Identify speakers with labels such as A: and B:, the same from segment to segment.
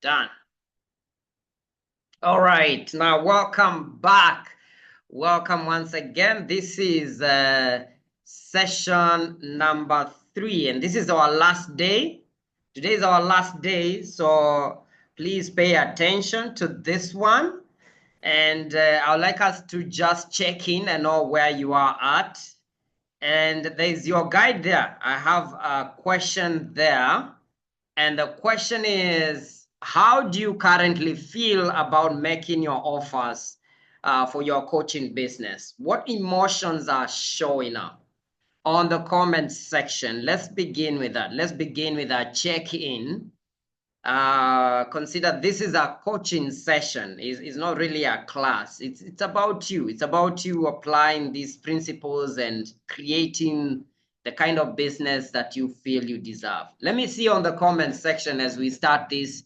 A: Done. All right. Now, welcome back. Welcome once again. This is session number 3, and this is our last day. Today is our last day, so please pay attention to this one. And I would like us to just check in and know where you are at. And there's your guide there. I have a question there. And the question is, how do you currently feel about making your offers for your coaching business? What emotions are showing up on the comments section? Let's begin with that. Let's begin with a check-in. Consider this is a coaching session. It's not really a class. It's about you. It's about you applying these principles and creating the kind of business that you feel you deserve. Let me see on the comments section as we start this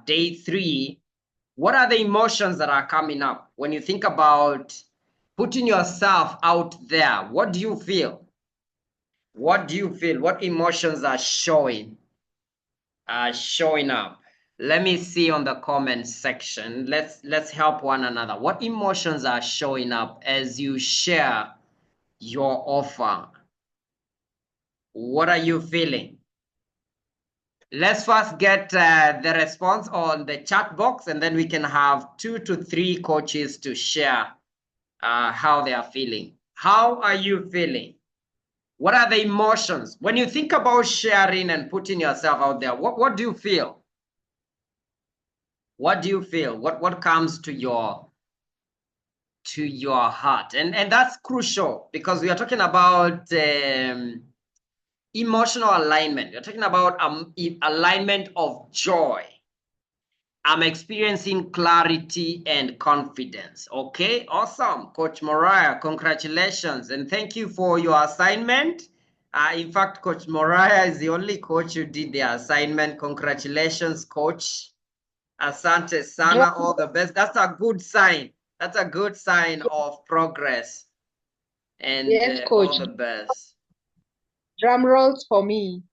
A: day 3. What are the emotions that are coming up when you think about putting yourself out there? What do you feel? What do you feel? What emotions are showing up? Let me see on the comment section. Let's help one another. What emotions are showing up as you share your offer? What are you feeling? Let's first get the response on the chat box, and then we can have 2 to 3 coaches to share how they are feeling. How are you feeling? What are the emotions? When you think about sharing and putting yourself out there, what do you feel? What do you feel? What comes to your heart? And that's crucial because we are talking about emotional alignment. We're talking about alignment of joy. I'm experiencing clarity and confidence. Okay, awesome. Coach Mariah, congratulations. And thank you for your assignment. In fact, Coach Mariah is the only coach who did the assignment. Congratulations, Coach. Asante sana, all the best. That's a good sign. That's a good sign of progress. And
B: yes, coach.
A: all the best.
B: Drum rolls for me.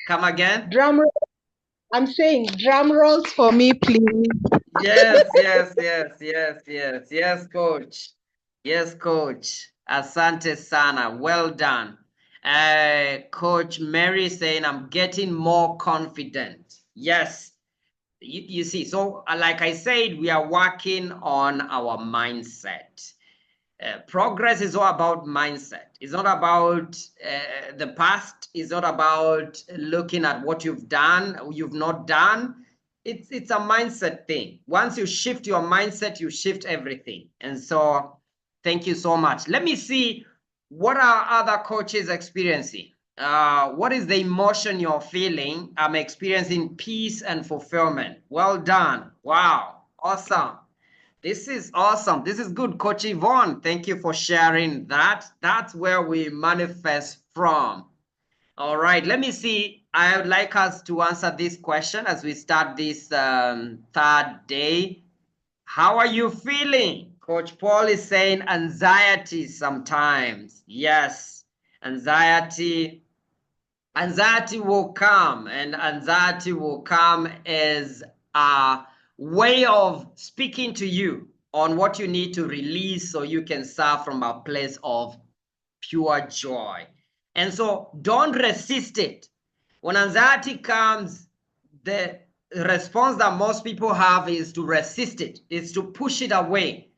A: Come again?
B: Drum rolls. I'm saying drum rolls for me, please.
A: Yes, yes, yes, yes, yes, yes, coach. Yes, coach. Asante sana. Well done. Coach Mary saying, I'm getting more confident. Yes. You see, so like I said, we are working on our mindset. Progress is all about mindset. It's not about the past. It's not about looking at what you've done, you've not done. It's a mindset thing. Once you shift your mindset, you shift everything. And so thank you so much. Let me see, what are other coaches experiencing? What is the emotion you're feeling? I'm experiencing peace and fulfillment. Well done. Wow. Awesome. This is awesome. This is good, Coach Yvonne. Thank you for sharing that. That's where we manifest from. All right, let me see. I would like us to answer this question as we start this 3rd day. How are you feeling? Coach Paul is saying anxiety sometimes. Yes, anxiety will come, and anxiety will come as a way of speaking to you on what you need to release so you can serve from a place of pure joy. And so don't resist it. When anxiety comes, the response that most people have is to resist it, is to push it away.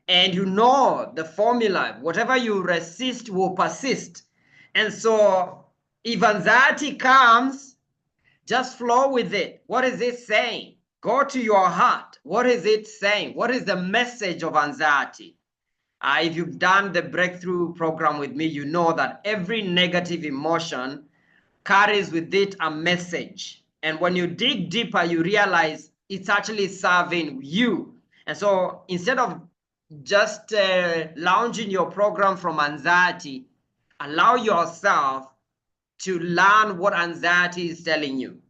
A: And you know the formula, whatever you resist will persist. And so if anxiety comes, just flow with it. What is it saying? Go to your heart. What is it saying? What is the message of anxiety? If you've done the breakthrough program with me, you know that every negative emotion carries with it a message. And when you dig deeper, you realize it's actually serving you. And so instead of just launching your program from anxiety, allow yourself to learn what anxiety is telling you.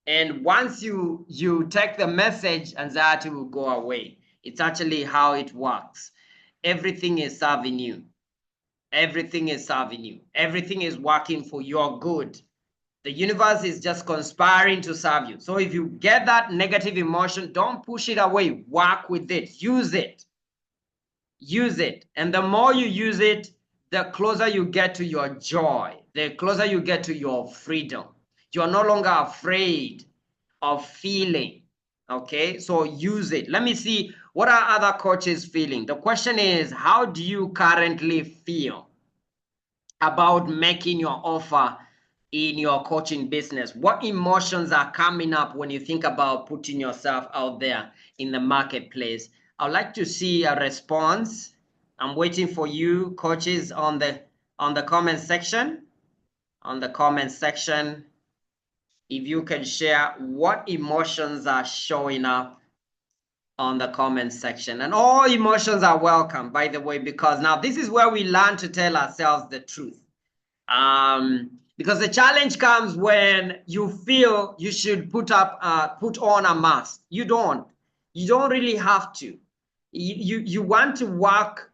A: And once you take the message, anxiety will go away. It's actually how it works. Everything is serving you. Everything is serving you. Everything is working for your good. The universe is just conspiring to serve you. So if you get that negative emotion, don't push it away. Work with it. Use it. Use it. And the more you use it, the closer you get to your joy, the closer you get to your freedom. You're no longer afraid of feeling. Okay, so use it. Let me see, what are other coaches feeling? The question is, how do you currently feel about making your offer in your coaching business? What emotions are coming up when you think about putting yourself out there in the marketplace? I'd like to see a response. I'm waiting for you, coaches, on the comment section. On the comment section, if you can share what emotions are showing up on the comment section. And all emotions are welcome, by the way, because now this is where we learn to tell ourselves the truth. Because the challenge comes when you feel you should put on a mask. You don't really have to. You want to work.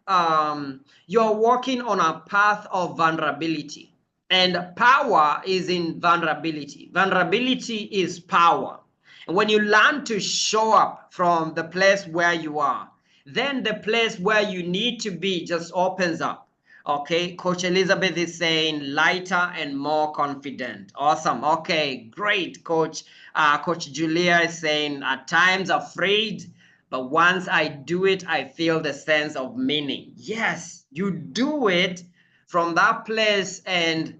A: You're walking on a path of vulnerability, and power is in vulnerability. Vulnerability is power. And when you learn to show up from the place where you are, then the place where you need to be just opens up. Okay, Coach Elizabeth is saying lighter and more confident. Awesome. Okay, great, Coach. Coach Julia is saying at times afraid, but once I do it, I feel the sense of meaning. Yes, you do it from that place and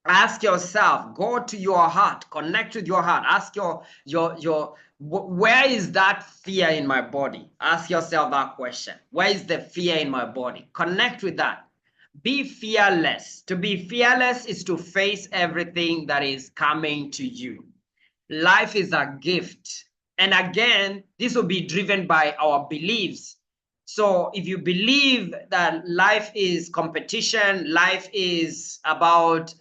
A: ask yourself, go to your heart, connect with your heart, ask where is that fear in my body? Ask yourself that question. Where is the fear in my body? Connect with that. Be fearless. To be fearless is to face everything that is coming to you. Life is a gift. And again, this will be driven by our beliefs. So if you believe that life is competition, life is about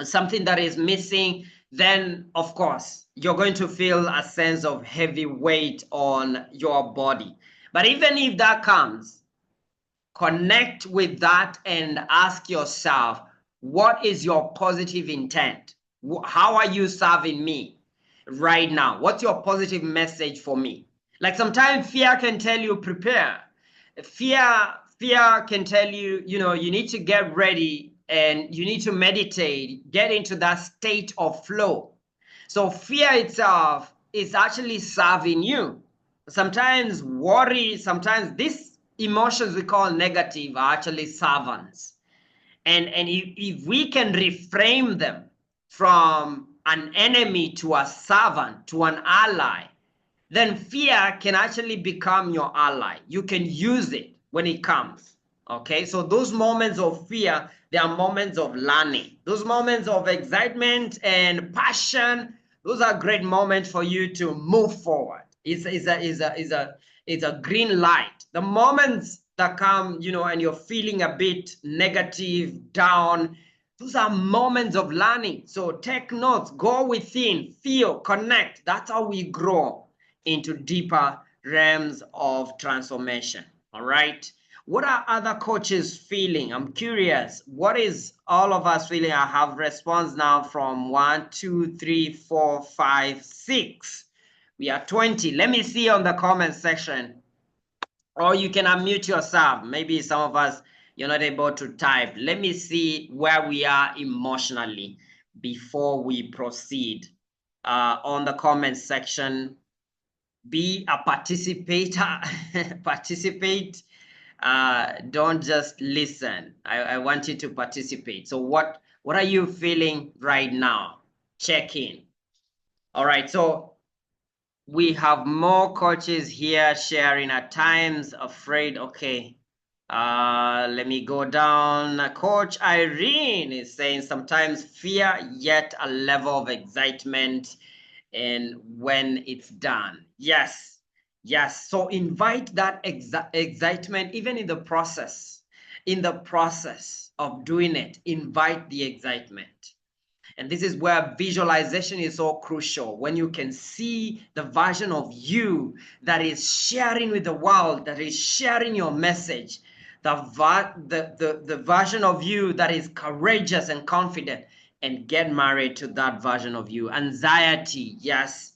A: something that is missing, then of course you're going to feel a sense of heavy weight on your body. But even if that comes, connect with that and ask yourself, what is your positive intent? How are you serving me right now? What's your positive message for me? Like sometimes fear can tell you prepare. Fear can tell you, you need to get ready and you need to meditate, get into that state of flow. So fear itself is actually serving you. Sometimes worry, sometimes these emotions we call negative are actually servants. And if we can reframe them from an enemy to a servant, to an ally, then fear can actually become your ally. You can use it when it comes. Okay, so those moments of fear, they are moments of learning. Those moments of excitement and passion, those are great moments for you to move forward. It's a green light. The moments that come, and you're feeling a bit negative, down, those are moments of learning. So take notes, go within, feel, connect. That's how we grow into deeper realms of transformation. All right. What are other coaches feeling? I'm curious. What is all of us feeling? I have response now from 1, 2, 3, 4, 5, 6. We are 20. Let me see on the comment section. Or you can unmute yourself. Maybe some of us, you're not able to type. Let me see where we are emotionally before we proceed. On the comment section, be a participator. Participate. Don't just listen. I want you to participate. So what are you feeling right now? Check in. All right, so we have more coaches here sharing at times afraid. Okay, let me go down. Coach Irene is saying sometimes fear, yet a level of excitement and when it's done. Yes, yes. So invite that excitement even in the process. In the process of doing it, invite the excitement. And this is where visualization is so crucial. When you can see the version of you that is sharing with the world, that is sharing your message, the version of you that is courageous and confident, and get married to that version of you. Anxiety, yes,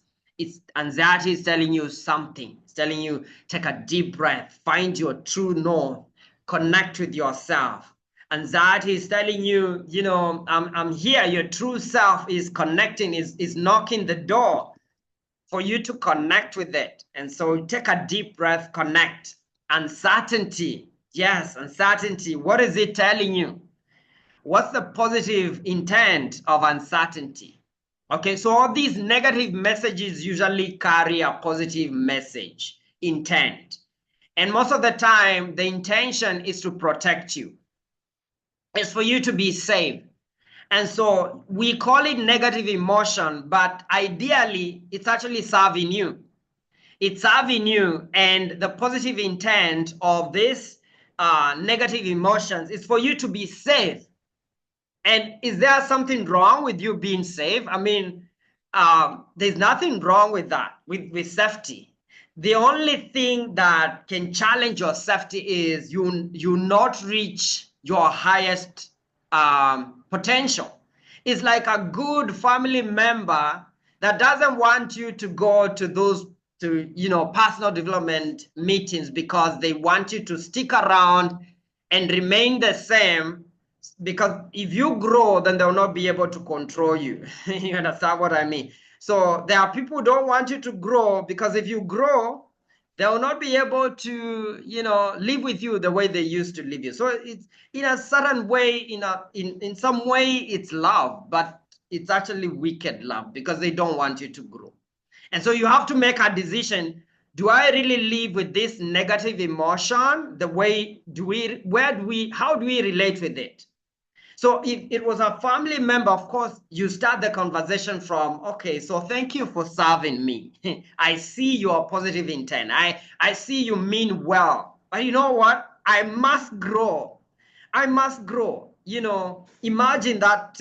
A: anxiety is telling you something. It's telling you, take a deep breath, find your true north, connect with yourself. Anxiety is telling you, I'm here. Your true self is connecting, is knocking the door for you to connect with it. And so take a deep breath, connect. Uncertainty, yes, uncertainty. What is it telling you? What's the positive intent of uncertainty? Okay, so all these negative messages usually carry a positive message, intent. And most of the time, the intention is to protect you. It's for you to be safe. And so we call it negative emotion, but ideally, it's actually serving you. It's serving you, and the positive intent of this negative emotions is for you to be safe. And is there something wrong with you being safe? I mean, there's nothing wrong with that, with safety. The only thing that can challenge your safety is you not reach your highest potential. It's like a good family member that doesn't want you to go to those personal development meetings because they want you to stick around and remain the same, because if you grow, then they'll not be able to control you. You understand what I mean? So there are people who don't want you to grow, because if you grow, they'll not be able to, live with you the way they used to live you. So it's in a certain way, in some way, it's love, but it's actually wicked love, because they don't want you to grow. And so you have to make a decision. Do I really live with this negative emotion? How do we relate with it? So if it was a family member, of course, you start the conversation from, okay, so thank you for serving me. I see your positive intent. I see you mean well. But you know what? I must grow. I must grow. Imagine that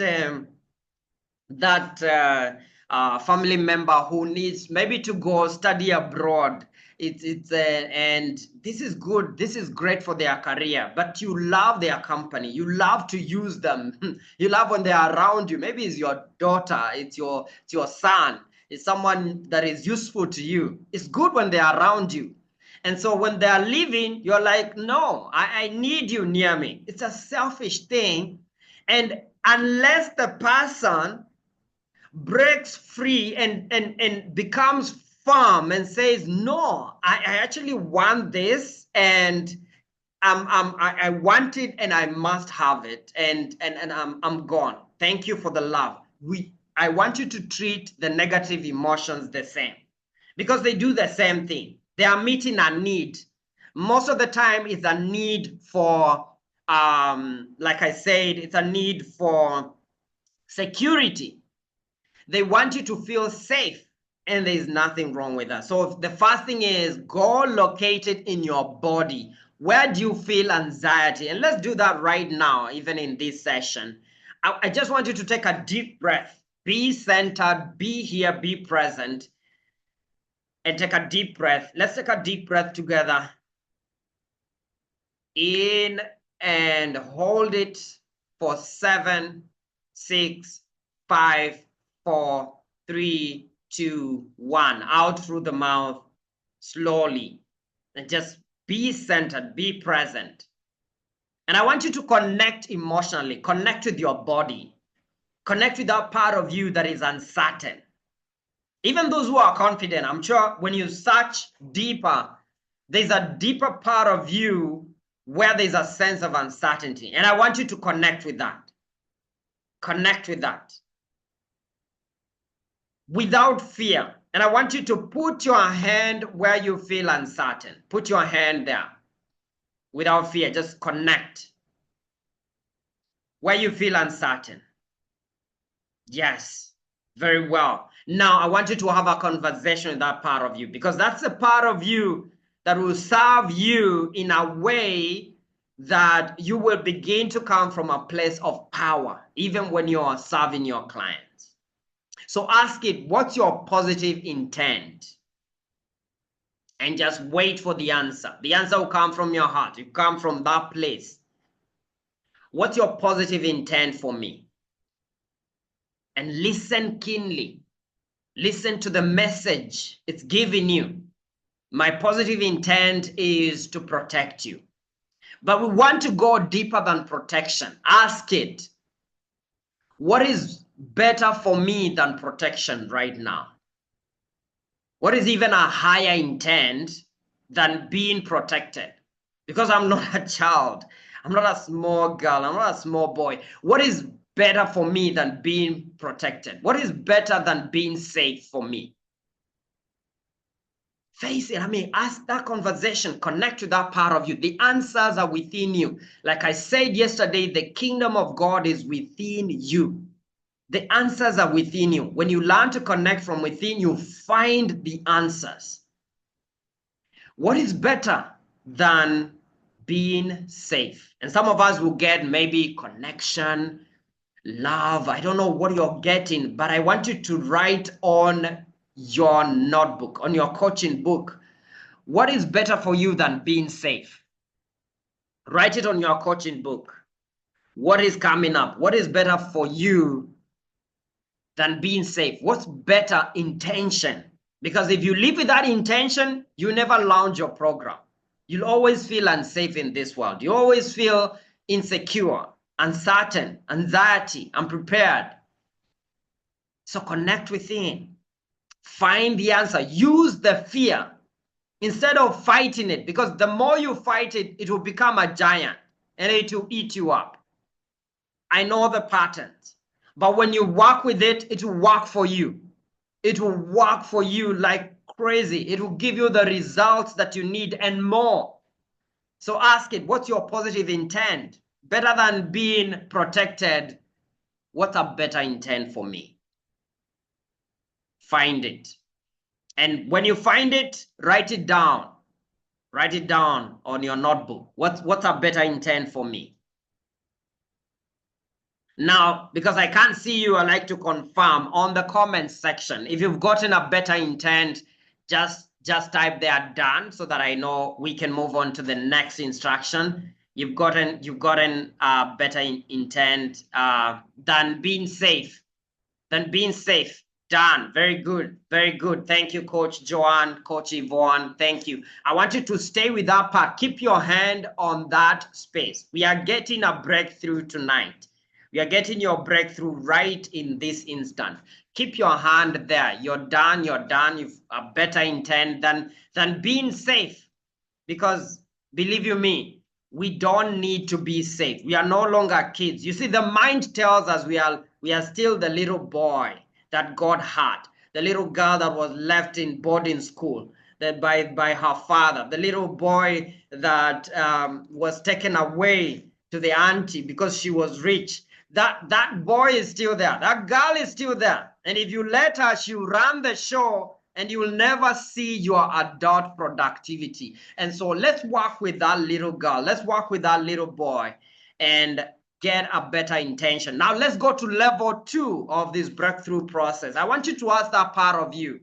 A: family member who needs maybe to go study abroad. And this is good, this is great for their career, but you love their company, you love to use them. You love when they are around you. Maybe it's your daughter, it's your son, it's someone that is useful to you. It's good when they are around you. And so when they are leaving, you're like, no, I need you near me. It's a selfish thing. And unless the person breaks free and becomes firm and says, no, I actually want this, and I want it, and I must have it, and I'm gone. Thank you for the love. I want you to treat the negative emotions the same, because they do the same thing. They are meeting a need. Most of the time, it's a need for, like I said, it's a need for security. They want you to feel safe, and there's nothing wrong with that. So the first thing is, go locate it in your body. Where do you feel anxiety? And let's do that right now, even in this session. I just want you to take a deep breath. Be centered, be here, be present, and take a deep breath. Let's take a deep breath together. In and hold it for 7, 6, 5, 4, 3, 2, 1. Out through the mouth slowly. And just be centered, be present. And I want you to connect emotionally, connect with your body, connect with that part of you that is uncertain. Even those who are confident, I'm sure when you search deeper, there's a deeper part of you where there's a sense of uncertainty. And I want you to connect with that. Connect with that. Without fear. And I want you to put your hand where you feel uncertain. Put your hand there. Without fear. Just connect. Where you feel uncertain. Yes. Very well. Now, I want you to have a conversation with that part of you, because that's the part of you that will serve you in a way that you will begin to come from a place of power, even when you are serving your clients. So ask it, what's your positive intent? And just wait for the answer. The answer will come from your heart. It will come from that place. What's your positive intent for me? and listen keenly. Listen to the message it's giving you. My positive intent is to protect you. But we want to go deeper than protection. Ask it, what is better for me than protection right now? What is even a higher intent than being protected? Because I'm not a child. I'm not a small girl. I'm not a small boy. What is better for me than being protected? What is better than being safe for me? Face it. I mean, ask that conversation, connect to that part of you. The answers are within you. Like I said yesterday, the kingdom of God is within you. The answers are within you. When you learn to connect from within, you find the answers. What is better than being safe? And some of us will get maybe connection, love. I don't know what you're getting, but I want you to write on your notebook, on your coaching book, what is better for you than being safe? Write it on your coaching book. What is coming up? What is better for you than being safe? What's better intention? Because if you live with that intention, you never launch your program. You'll always feel unsafe in this world. You always feel insecure, uncertain, anxiety, unprepared. So connect within. Find the answer. Use the fear instead of fighting it, because the more you fight it, it will become a giant and it will eat you up. I know the patterns, but when you work with it, it will work for you. It will work for you like crazy. It will give you the results that you need and more. So ask it, what's your positive intent? Better than being protected, what's a better intent for me? Find it. And when you find it, write it down. Write it down on your notebook. What's a better intent for me? Now, because I can't see you, I like to confirm on the comments section. If you've gotten a better intent, just type there done so that I know we can move on to the next instruction. You've gotten a better intent than being safe. Done. Very good. Very good. Thank you, Coach Joanne, Coach Yvonne. Thank you. I want you to stay with that part. Keep your hand on that space. We are getting a breakthrough tonight. We are getting your breakthrough right in this instant. Keep your hand there. You're done. You're done. You've a better intent than being safe. Because believe you me, we don't need to be safe. We are no longer kids. You see, the mind tells us we are still the little boy that God had, the little girl that was left in boarding school that by her father, the little boy that was taken away to the auntie because she was rich. That boy is still there. That girl is still there. And if you let her, she'll run the show and you will never see your adult productivity. And so let's work with that little girl. Let's work with that little boy and get a better intention. Now let's go to level 2 of this breakthrough process. I want you to ask that part of you.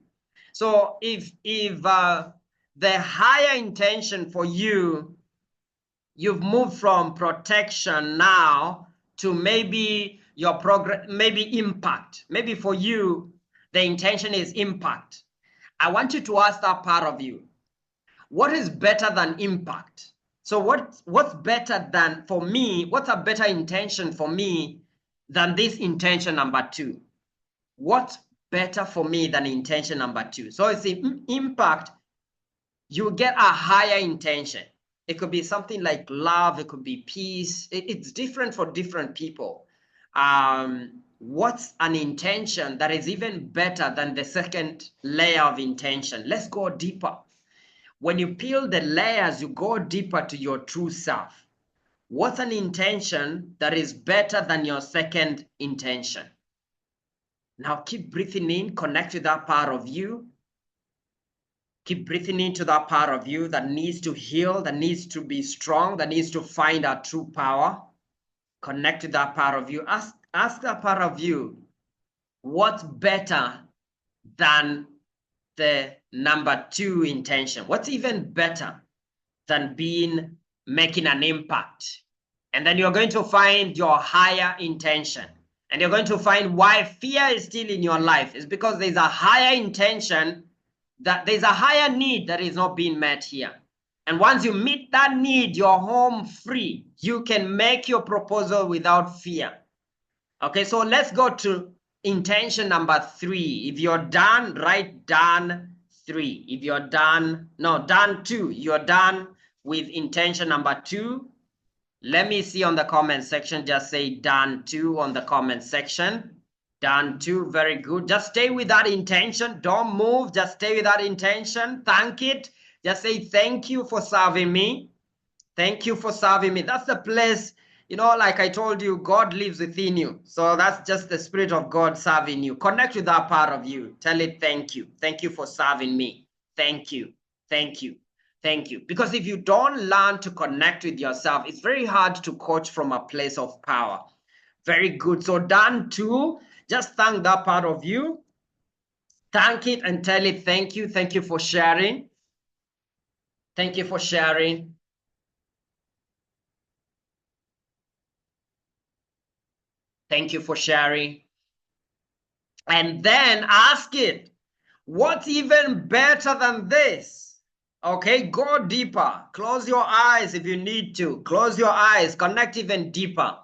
A: So if the higher intention for you, you've moved from protection now to maybe your progress, maybe impact. Maybe for you, the intention is impact. I want you to ask that part of you. What is better than impact? So what's better than, for me, what's a better intention for me than this intention number 2? What's better for me than intention number 2? So it's impact, you get a higher intention. It could be something like love, it could be peace. It's different for different people. What's an intention that is even better than the second layer of intention? Let's go deeper. When you peel the layers, you go deeper to your true self. What's an intention that is better than your second intention? Now keep breathing in, connect with that part of you. Keep breathing into that part of you that needs to heal, that needs to be strong, that needs to find our true power. Connect to that part of you. Ask that part of you, what's better than the number 2 intention? What's even better than making an impact? And then you're going to find your higher intention. And you're going to find why fear is still in your life. It's because there's a higher intention, that there's a higher need that is not being met here. And once you meet that need, you're home free. You can make your proposal without fear. Okay, so let's go to intention number 3. If you're done, write done 3. If you're done, no, done 2. You're done with intention number 2. Let me see on the comment section. Just say done 2 on the comment section. Done 2. Very good. Just stay with that intention. Don't move. Just stay with that intention. Thank it. Just say thank you for serving me. Thank you for serving me. That's the place, like I told you, God lives within you. So that's just the Spirit of God serving you. Connect with that part of you. Tell it thank you. Thank you for serving me. Thank you. Thank you. Thank you. Because if you don't learn to connect with yourself, it's very hard to coach from a place of power. Very good. So done 2. Just thank that part of you. Thank it and tell it thank you. Thank you for sharing. Thank you for sharing. Thank you for sharing. And then ask it, what's even better than this? Okay, go deeper. Close your eyes if you need to. Close your eyes. Connect even deeper.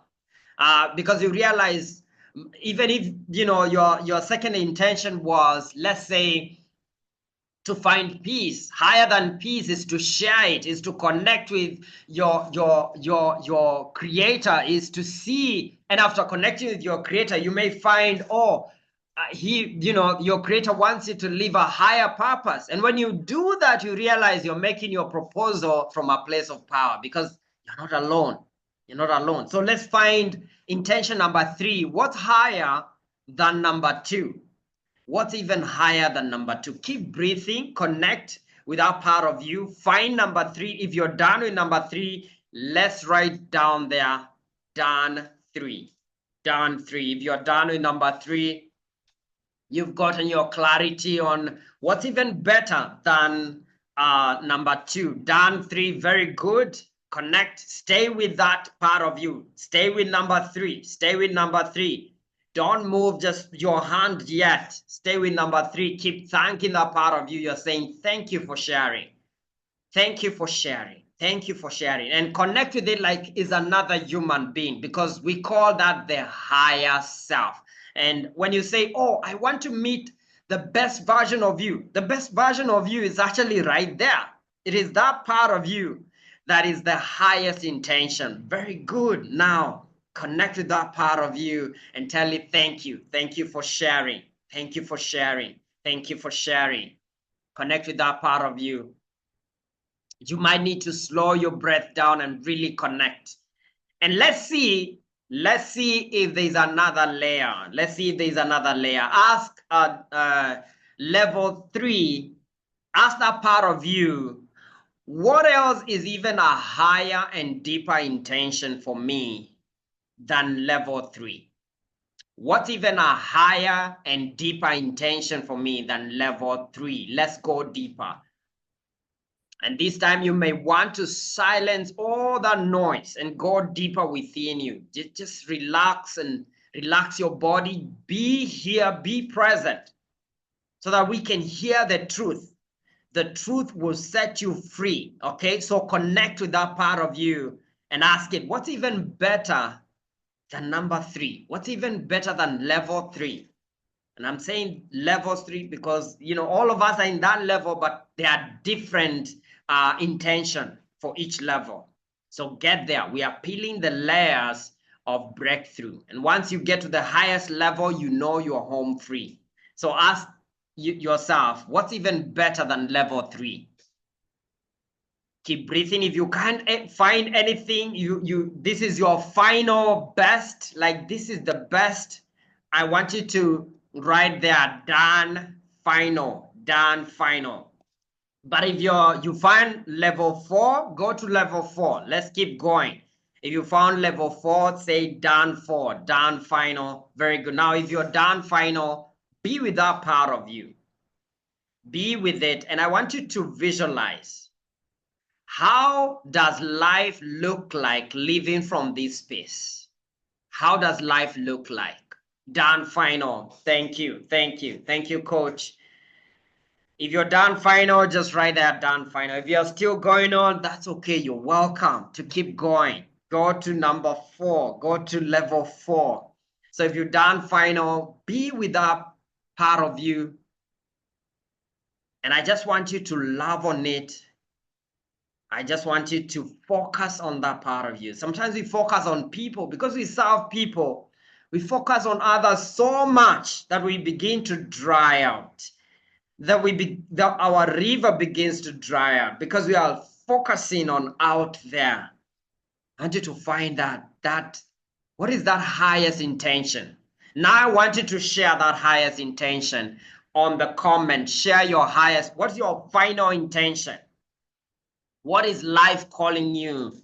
A: Because you realize, even if, your second intention was, let's say, to find peace, higher than peace is to share it, is to connect with your creator, is to see. And after connecting with your creator, you may find, your creator wants you to live a higher purpose. And when you do that, you realize you're making your proposal from a place of power, because you're not alone. You're not alone. So let's find intention number 3. What's higher than number 2? What's even higher than number 2? Keep breathing. Connect with that part of you. Find number 3. If you're done with number 3, let's write down there, done 3. Done 3. If you're done with number 3, you've gotten your clarity on what's even better than number 2. Done 3. Very good. Connect. Stay with that part of you. Stay with number 3. Stay with number 3. Don't move just your hand yet. Stay with number 3. Keep thanking that part of you. You're saying, thank you for sharing. Thank you for sharing. Thank you for sharing. And connect with it like it's another human being, because we call that the higher self. And when you say, oh, I want to meet the best version of you, the best version of you is actually right there. It is that part of you that is the highest intention. Very good. Now, connect with that part of you and tell it thank you. Thank you for sharing. Thank you for sharing. Thank you for sharing. Connect with that part of you. You might need to slow your breath down and really connect. And let's see if there's another layer. Let's see if there's another layer. Ask level 3, ask that part of you, what else is even a higher and deeper intention for me than level 3? What's even a higher and deeper intention for me than level 3? Let's go deeper. And this time you may want to silence all that noise and go deeper within you. Just relax and relax your body. Be here, be present, so that we can hear the truth. The truth will set you free. Okay, so connect with that part of you and ask it, what's even better than number 3? What's even better than level 3? And I'm saying level 3 because, all of us are in that level, but there are different intention for each level. So get there. We are peeling the layers of breakthrough. And once you get to the highest level, you're home free. So ask yourself, what's even better than level 3? Keep breathing. If you can't find anything, this is your final best. Like, this is the best. I want you to write there, done, final, done, final. But if you find level 4, go to level 4. Let's keep going. If you found level 4, say done 4, done, final. Very good. Now, if you're done, final, be with that part of you. Be with it. And I want you to visualize, how does life look like living from this space? How does life look like? Done final. Thank you. Thank you. Thank you, coach. If you're done final, just write that done final. If you're still going on, that's okay. You're welcome to keep going. Go to number 4. Go to level 4. So if you're done final, be with that part of you. And I just want you to love on it. I just want you to focus on that part of you. Sometimes we focus on people because we serve people. We focus on others so much that we begin to dry out. That our river begins to dry out because we are focusing on out there. I want you to find that what is that highest intention? Now I want you to share that highest intention on the comment. Share your highest. What's your final intention? What is life calling you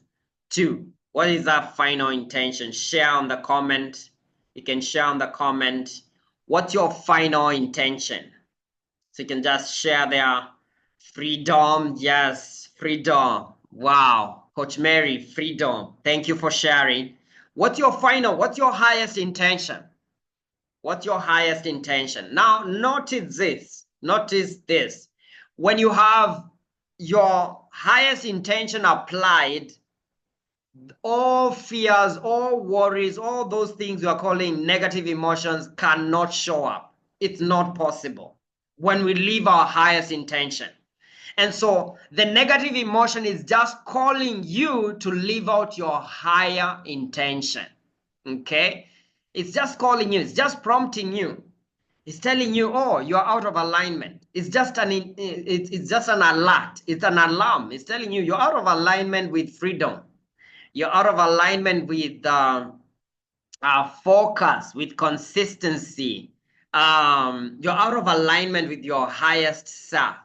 A: to? What is that final intention? Share on the comment. You can share on the comment. What's your final intention? So you can just share there. Freedom. Yes, freedom. Wow. Coach Mary, freedom. Thank you for sharing. What's your highest intention? What's your highest intention? Now, notice this. Notice this. When you have your highest intention applied, all fears, all worries, all those things you are calling negative emotions cannot show up. It's not possible when we leave our highest intention. And so the negative emotion is just calling you to live out your higher intention. Okay? It's just calling you, it's just prompting you. It's telling you, oh, you're out of alignment. It's just it's just an alert. It's an alarm. It's telling you you're out of alignment with freedom. You're out of alignment with focus, with consistency. You're out of alignment with your highest self.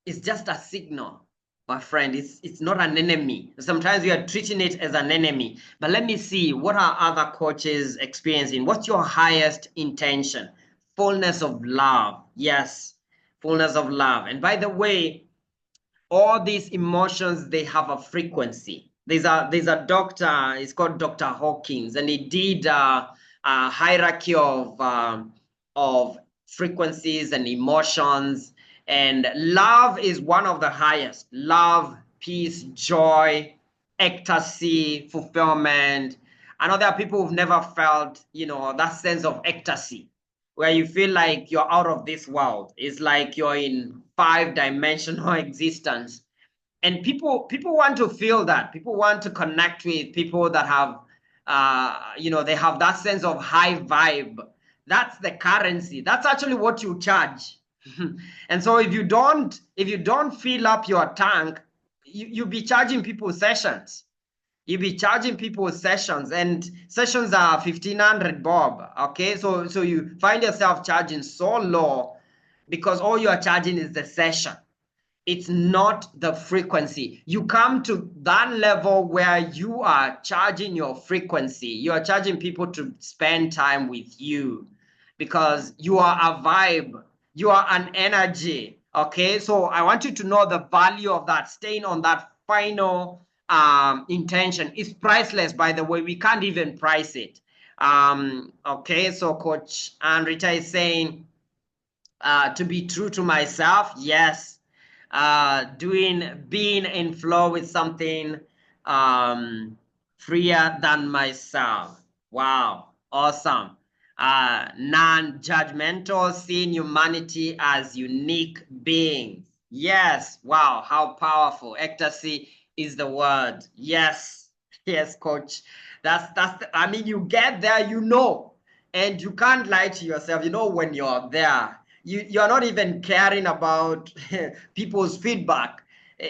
A: It's just a signal, my friend. It's not an enemy. Sometimes we are treating it as an enemy. But let me see, what are other coaches experiencing? What's your highest intention? Fullness of love. Yes, fullness of love. And by the way, all these emotions, they have a frequency. There's a doctor, it's called Dr. Hawkins, and he did a hierarchy of frequencies and emotions, and love is one of the highest. Love, peace, joy, ecstasy, fulfillment. I know there are people who've never felt, that sense of ecstasy, where you feel like you're out of this world. It's like you're in 5-dimensional existence. And people want to feel that. People want to connect with people that have, they have that sense of high vibe. That's the currency. That's actually what you charge. And so if you don't fill up your tank, you'll be charging people sessions. You'll be charging people sessions, and sessions are 1,500 bob. Okay, so you find yourself charging so low because all you are charging is the session. It's not the frequency. You come to that level where you are charging your frequency. You are charging people to spend time with you because you are a vibe. You are an energy. Okay, so I want you to know the value of that. Staying on that final intention is priceless, by the way. We can't even price it. Okay, so Coach Anrita is saying, to be true to myself, yes. Being in flow with something freer than myself. Wow, awesome. Non-judgmental, seeing humanity as unique beings. Yes, wow, how powerful. Ecstasy is the word. Yes, yes, coach. I mean, you get there, and you can't lie to yourself. When you're there, you're not even caring about people's feedback.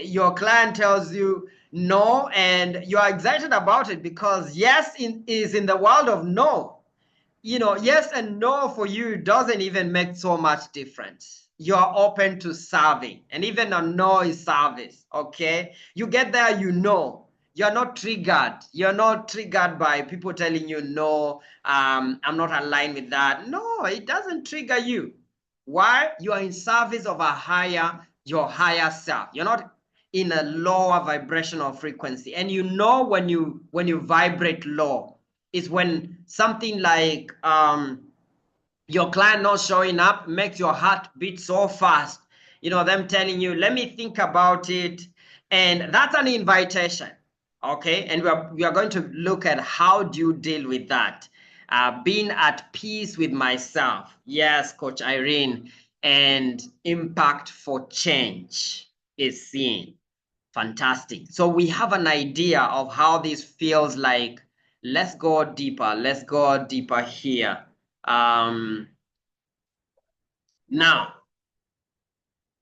A: Your client tells you no, and you're excited about it because yes is in the world of no. Yes and no for you doesn't even make so much difference. You're open to serving, and even a no is service. Okay, you get there, you're not triggered. You're not triggered by people telling you no. I'm not aligned with that. No, it doesn't trigger you. Why? You are in service of your higher self. You're not in a lower vibrational frequency, and when you vibrate low, is when something like your client not showing up makes your heart beat so fast. You know, them telling you, let me think about it. And that's an invitation. Okay. And we are going to look at how do you deal with that. Being at peace with myself. Yes, Coach Irene. And impact for change is seen. Fantastic. So we have an idea of how this feels like. Let's go deeper. Let's go deeper here. Now,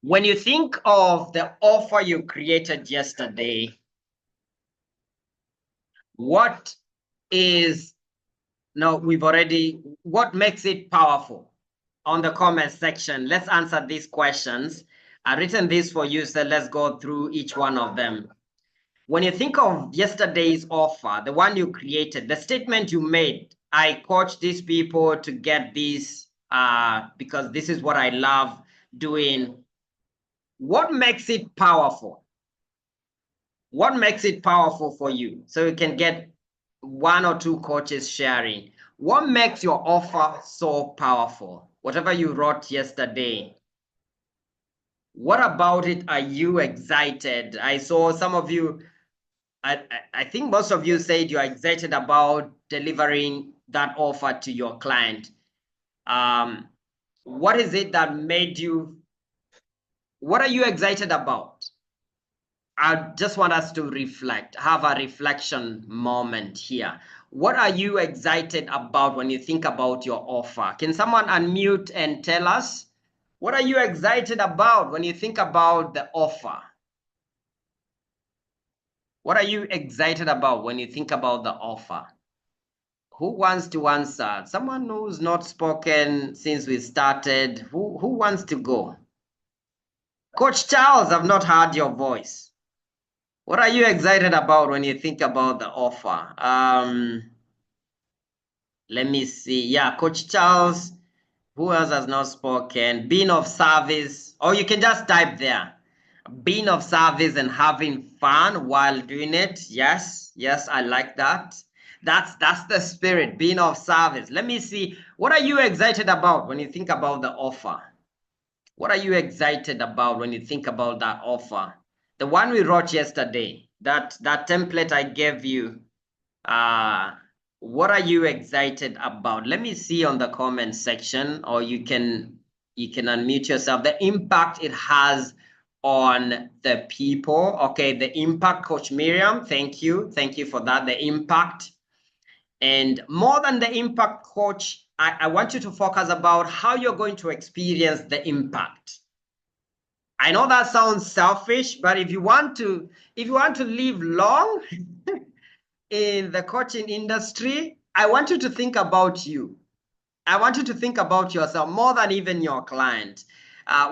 A: when you think of the offer you created yesterday, what is, no, what makes it powerful? On the comment section, let's answer these questions. I've written this for you, so let's go through each one of them. When you think of yesterday's offer, the one you created, the statement you made, I coach these people to get this because this is what I love doing. What makes it powerful? What makes it powerful for you? So you can get one or two coaches sharing. What makes your offer so powerful? Whatever you wrote yesterday, what about it are you excited? I saw some of you, I think most of you said you're excited about delivering that offer to your client. What is it that made you, what are you excited about? I just want us to reflect, have a reflection moment here. What are you excited about when you think about your offer? Can someone unmute and tell us? What are you excited about when you think about the offer? What are you excited about when you think about the offer? Who wants to answer? Someone who's not spoken since we started. Who wants to go? Coach Charles, I've not heard your voice. What are you excited about when you think about the offer? Let me see. Yeah, Coach Charles. Who else has not spoken? Being of service. Or you can just type there. Being of service and having fun while doing it. Yes, yes, I like that. That's the spirit, being of service. Let me see. What are you excited about when you think about the offer? What are you excited about when you think about that offer? The one we wrote yesterday, that template I gave you. Uh, what are you excited about? Let me see on the comment section, or you can unmute yourself. The impact it has on the people. Okay, the impact, Coach Miriam. Thank you. Thank you for that. The impact. And more than the impact, Coach, I want you to focus about how you're going to experience the impact. I know that sounds selfish, but if you want to live long in the coaching industry, I want you to think about you. I want you to think about yourself more than even your client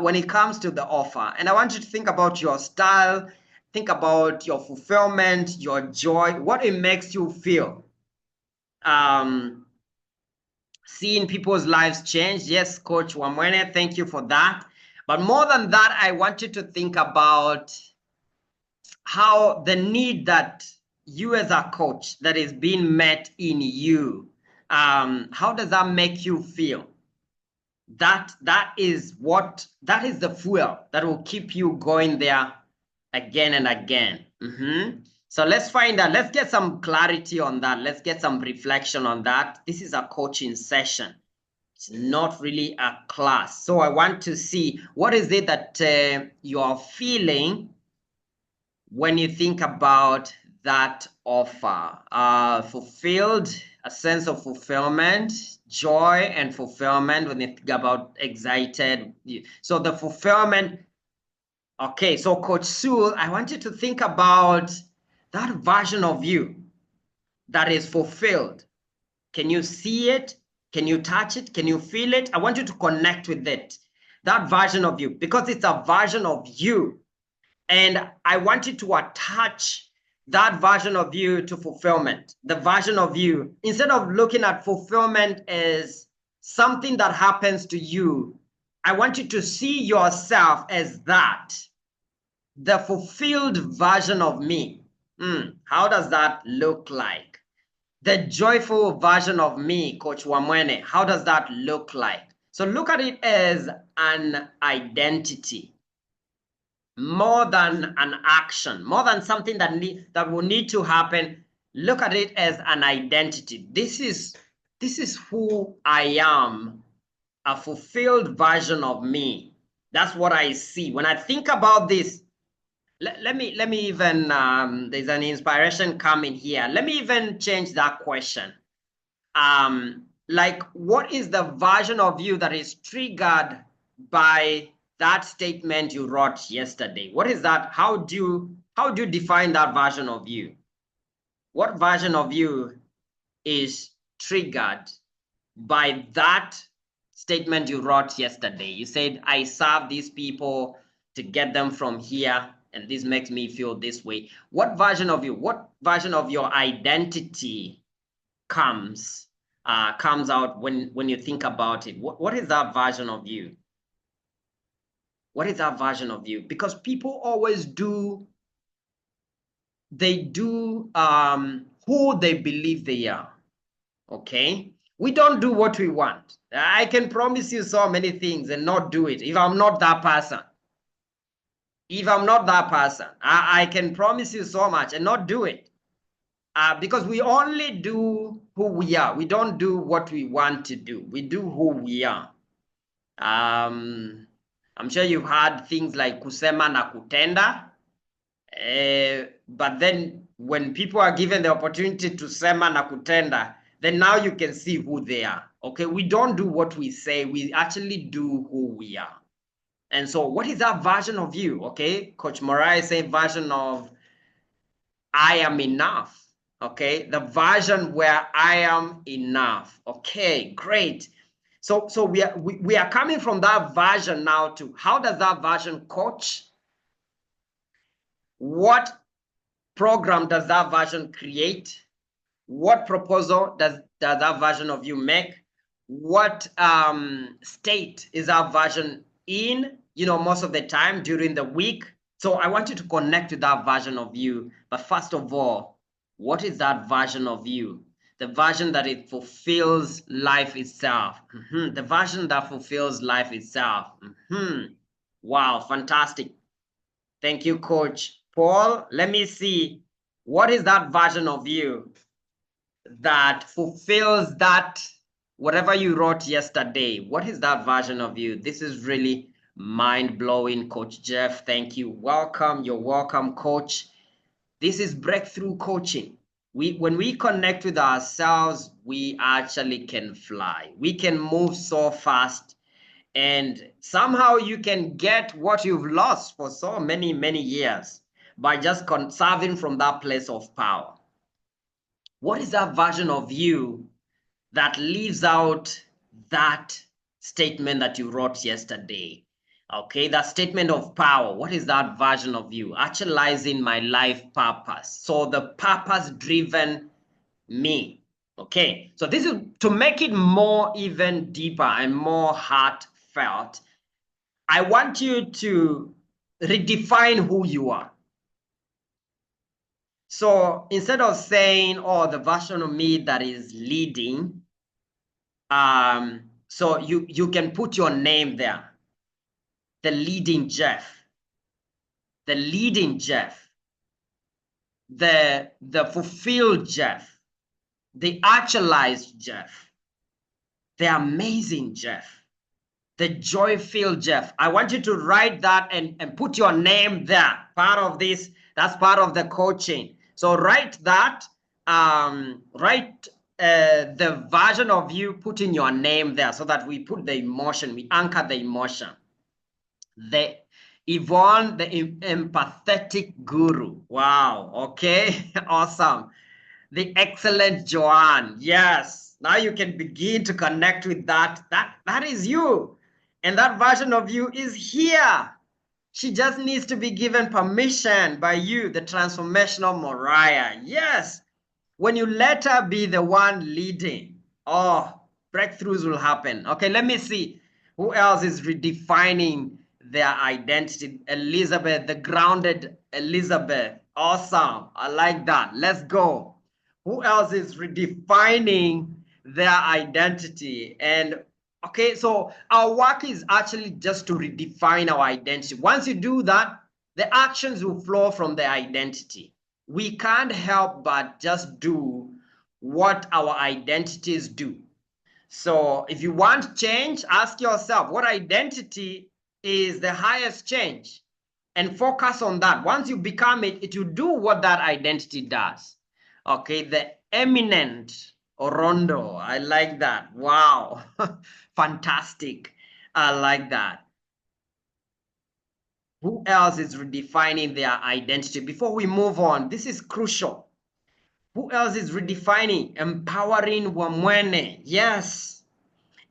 A: when it comes to the offer. And I want you to think about your style, think about your fulfillment, your joy, what it makes you feel. Seeing people's lives change. Yes, Coach Wamwene, thank you for that. But more than that, I want you to think about how the need that you as a coach that is being met in you, how does that make you feel? That is the fuel that will keep you going there again and again. So let's find out, let's get some clarity on that. Let's get some reflection on that. This is a coaching session. It's not really a class. So I want to see what is it that you're feeling when you think about that offer. Fulfilled, a sense of fulfillment, joy and fulfillment when you think about excited. So the fulfillment. Okay, so Coach Sewell, I want you to think about that version of you that is fulfilled. Can you see it? Can you touch it? Can you feel it? I want you to connect with it. That version of you, because it's a version of you. And I want you to attach that version of you to fulfillment. The version of you, instead of looking at fulfillment as something that happens to you, I want you to see yourself as that, the fulfilled version of me. How does that look like? The joyful version of me, Coach Wamwene, how does that look like? So look at it as an identity, more than an action, more than something that will need to happen. Look at it as an identity. This is who I am, a fulfilled version of me. That's what I see when I think about this. Let me even there's an inspiration coming here. Let me even change that question. Like, what is the version of you that is triggered by that statement you wrote yesterday? What is that? How do you define that version of you? What version of you is triggered by that statement you wrote yesterday? You said, I serve these people to get them from here, and this makes me feel this way. What version of you, what version of your identity comes out when you think about it? What is that version of you? What is that version of you? Because people always do who they believe they are. Okay, we don't do what we want. I can promise you so many things and not do it if I'm not that person. If I'm not that person, I can promise you so much and not do it. Because we only do who we are. We don't do what we want to do. We do who we are. I'm sure you've heard things like kusema na kutenda. But then when people are given the opportunity to sema na kutenda, then now you can see who they are. Okay, we don't do what we say. We actually do who we are. And so what is that version of you? Okay, Coach Morai say version of I am enough. Okay, the version where I am enough. Okay, great. So we are coming from that version now to how does that version coach? What program does that version create? What proposal does that version of you make? What state is that version in, most of the time during the week? So I want you to connect to that version of you. But first of all, what is that version of you? The version that it fulfills life itself. The version that fulfills life itself. Wow, fantastic. Thank you, Coach Paul. Let me see. What is that version of you that fulfills that, whatever you wrote yesterday? What is that version of you? This is really mind-blowing, Coach Jeff. Thank you. Welcome. You're welcome, Coach. This is breakthrough coaching. When we connect with ourselves, we actually can fly. We can move so fast. And somehow you can get what you've lost for so many, many years by just serving from that place of power. What is that version of you that leaves out that statement that you wrote yesterday? Okay, that statement of power. What is that version of you? Actualizing my life purpose. So the purpose-driven me. Okay, so this is to make it more even deeper and more heartfelt. I want you to redefine who you are. So instead of saying, oh, the version of me that is leading, so you can put your name there. The leading Jeff. The leading Jeff. The fulfilled Jeff. The actualized Jeff. The amazing Jeff. The joy-filled Jeff. I want you to write that and put your name there. Part of this, that's part of the coaching. So write that, write the version of you, put in your name there so that we put the emotion, we anchor the emotion. The Yvonne, the empathetic guru. Wow, okay, awesome. The excellent Joanne. Yes, now you can begin to connect with that. That is you. And that version of you is here. She just needs to be given permission by you, the transformational Mariah. Yes. When you let her be the one leading, oh, breakthroughs will happen. Okay, let me see. Who else is redefining their identity? Elizabeth, the grounded Elizabeth. Awesome. I like that. Let's go. Who else is redefining their identity? And okay, so our work is actually just to redefine our identity. Once you do that, the actions will flow from the identity. We can't help but just do what our identities do. So if you want change, ask yourself what identity is the highest change and focus on that. Once you become it, it will do what that identity does. Okay, the eminent Orondo. I like that. Wow. Fantastic. I like that. Who else is redefining their identity? Before we move on, this is crucial. Who else is redefining? Empowering Wamwene. Yes.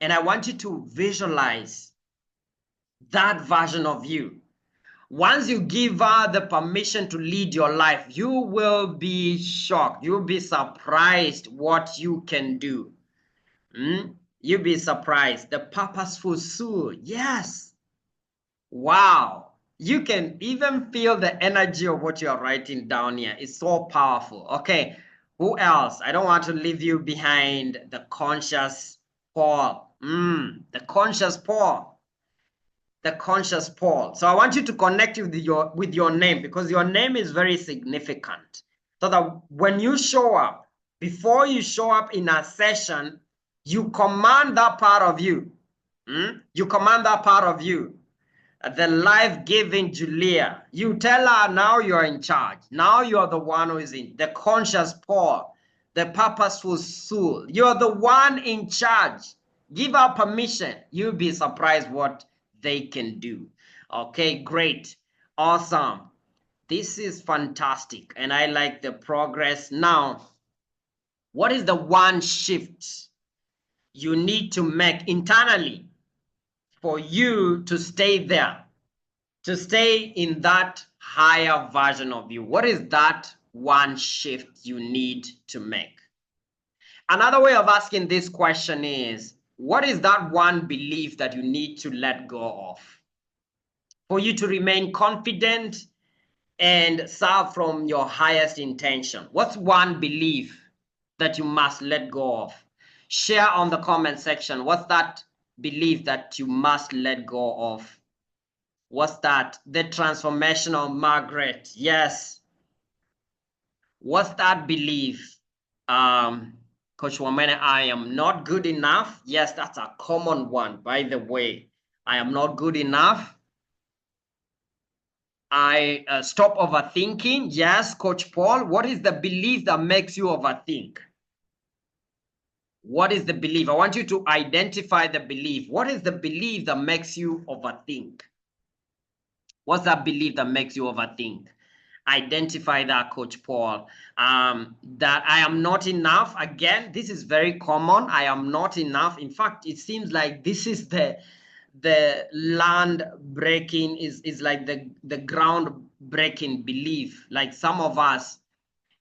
A: And I want you to visualize that version of you. Once you give her the permission to lead your life, you will be shocked. You'll be surprised what you can do. You'll be surprised. The purposeful soul. Yes. Wow. You can even feel the energy of what you are writing down here. It's so powerful. Okay. Who else? I don't want to leave you behind. The conscious Paul. The conscious Paul. The conscious Paul. So I want you to connect with your name, because your name is very significant. So that when you show up, before you show up in a session, you command that part of you. You command that part of you. The life-giving Julia. You tell her now you're in charge. Now you're the one who is in the conscious Paul, the purposeful soul. You're the one in charge. Give her permission. You'll be surprised what they can do. Okay, great. Awesome. This is fantastic. And I like the progress. Now, what is the one shift you need to make internally for you to stay there? To stay in that higher version of you? What is that one shift you need to make? Another way of asking this question is, what is that one belief that you need to let go of for you to remain confident and serve from your highest intention? What's one belief that you must let go of? Share on the comment section. What's that belief that you must let go of? What's that? The transformational Margaret. Yes. What's that belief? Coach Wamene, I am not good enough. Yes, that's a common one, by the way. I am not good enough. I stop overthinking. Yes, Coach Paul. What is the belief that makes you overthink? What is the belief? I want you to identify the belief. What is the belief that makes you overthink? What's that belief that makes you overthink? Identify that, Coach Paul. That I am not enough. Again, this is very common. I am not enough. In fact, it seems like this is the land breaking, is like the ground breaking belief. Like some of us,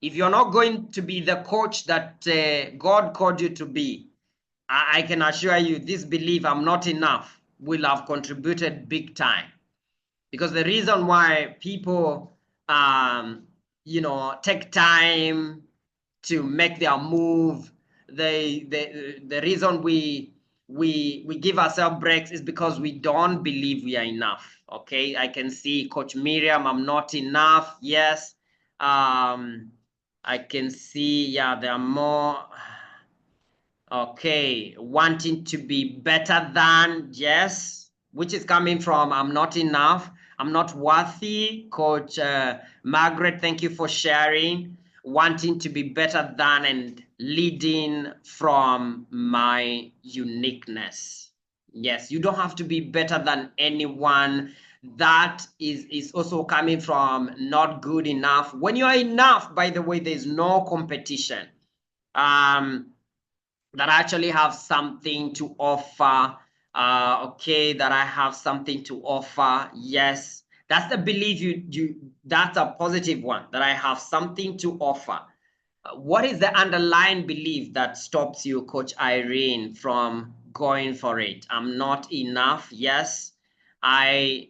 A: if you're not going to be the coach that God called you to be, I can assure you this belief, I'm not enough, will have contributed big time. Because the reason why people take time to make their move, the reason we give ourselves breaks is because we don't believe we are enough. Okay, I can see Coach Miriam, I'm not enough. Yes. I can see, yeah, there are more. Okay, wanting to be better than, yes, which is coming from I'm not enough, I'm not worthy. Coach Margaret, thank you for sharing. Wanting to be better than and leading from my uniqueness. Yes, you don't have to be better than anyone. That is also coming from not good enough. When you are enough, by the way, there's no competition. That I actually have something to offer. Okay, that I have something to offer. Yes, that's the belief that's a positive one, that I have something to offer. What is the underlying belief that stops you, Coach Irene, from going for it? I'm not enough. Yes, let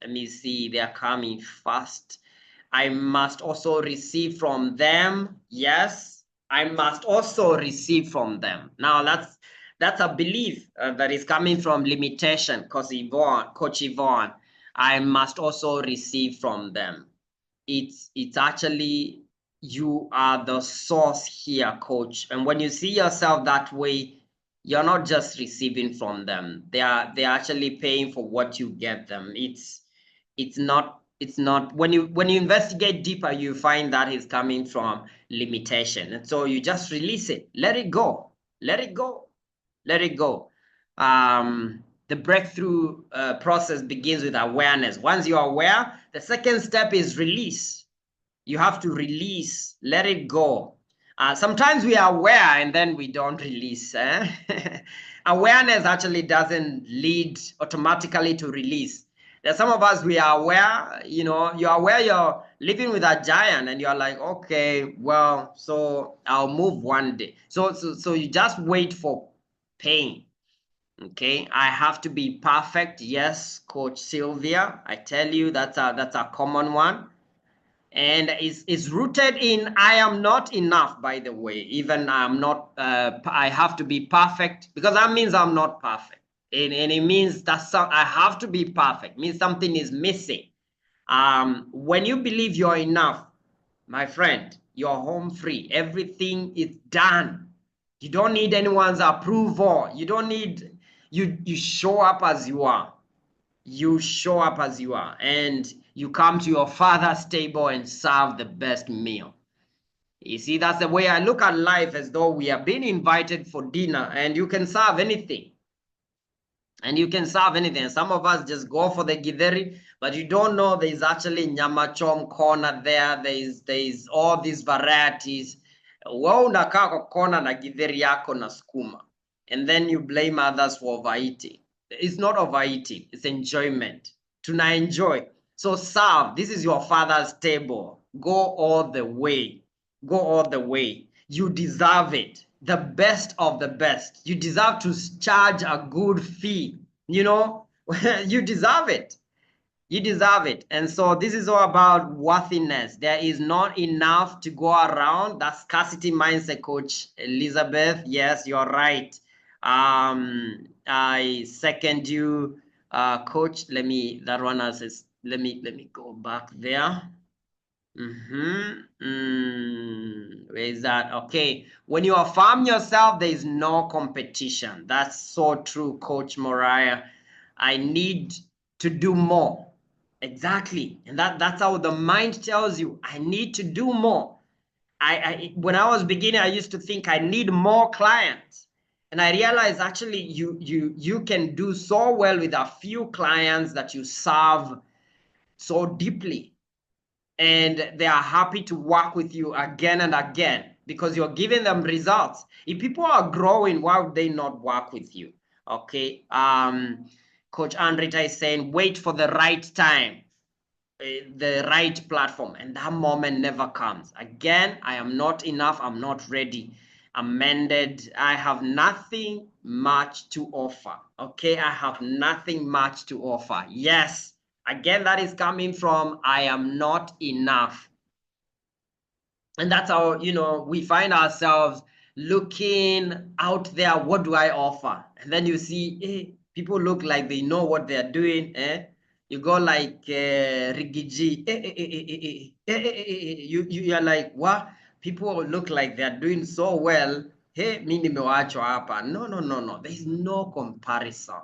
A: me see, they're coming fast. I must also receive from them. Yes, I must also receive from them. Now that's a belief that is coming from limitation, Coach Yvonne. I must also receive from them. It's actually you are the source here, coach. And when you see yourself that way, you're not just receiving from them. They're actually paying for what you get them. It's not when you investigate deeper, you find that it's coming from limitation. And so you just release it. Let it go. Let it go. Let it go. The breakthrough process begins with awareness. Once you're aware, the second step is release. You have to release, let it go. Sometimes we are aware and then we don't release. Awareness actually doesn't lead automatically to release. There's some of us, we are aware, you're aware you're living with a giant and you're like, okay, well, so I'll move one day. So you just wait for pain. Okay, I have to be perfect. Yes, Coach Sylvia, I tell you that's a common one. And it's rooted in I am not enough, by the way. Even I'm not, I have to be perfect, because that means I'm not perfect. And it means I have to be perfect. It means something is missing. When you believe you're enough, my friend, you're home free. Everything is done. You don't need anyone's approval. You don't need, you show up as you are. You show up as you are, and you come to your father's table and serve the best meal. You see, that's the way I look at life, as though we are being invited for dinner and you can serve anything. And you can serve anything. Some of us just go for the githeri, but you don't know there's actually nyama chom corner there. There's all these varieties. Wewe unakaa kwa kona na githeri yako na skuma, and then you blame others for overeating. It's not overeating, it's enjoyment. Tuna enjoy. So serve. This is your father's table. Go all the way. Go all the way. You deserve it. The best of the best. You deserve to charge a good fee. You deserve it. You deserve it. And so this is all about worthiness. There is not enough to go around. That scarcity mindset, Coach Elizabeth. Yes, you're right. I second you, Coach. Let me go back there. Where is that? Okay. When you affirm yourself, there is no competition. That's so true, Coach Moriah. I need to do more. Exactly. And that's how the mind tells you, I need to do more. When I was beginning, I used to think I need more clients. And I realized actually you can do so well with a few clients that you serve so deeply, and they are happy to work with you again and again because you're giving them results. If people are growing, why would they not work with you? Okay. Coach Andrita is saying, wait for the right time, the right platform, and that moment never comes. Again, I am not enough. I'm not ready. Amended. I have nothing much to offer. Okay. I have nothing much to offer. Yes. Again, that is coming from I am not enough. And that's how, we find ourselves looking out there. What do I offer? And then you see, people look like they know what they're doing. You go like Rigiji. You're like, what? People look like they're doing so well. Hey, mi nimewachwa hapa. No. There's no comparison.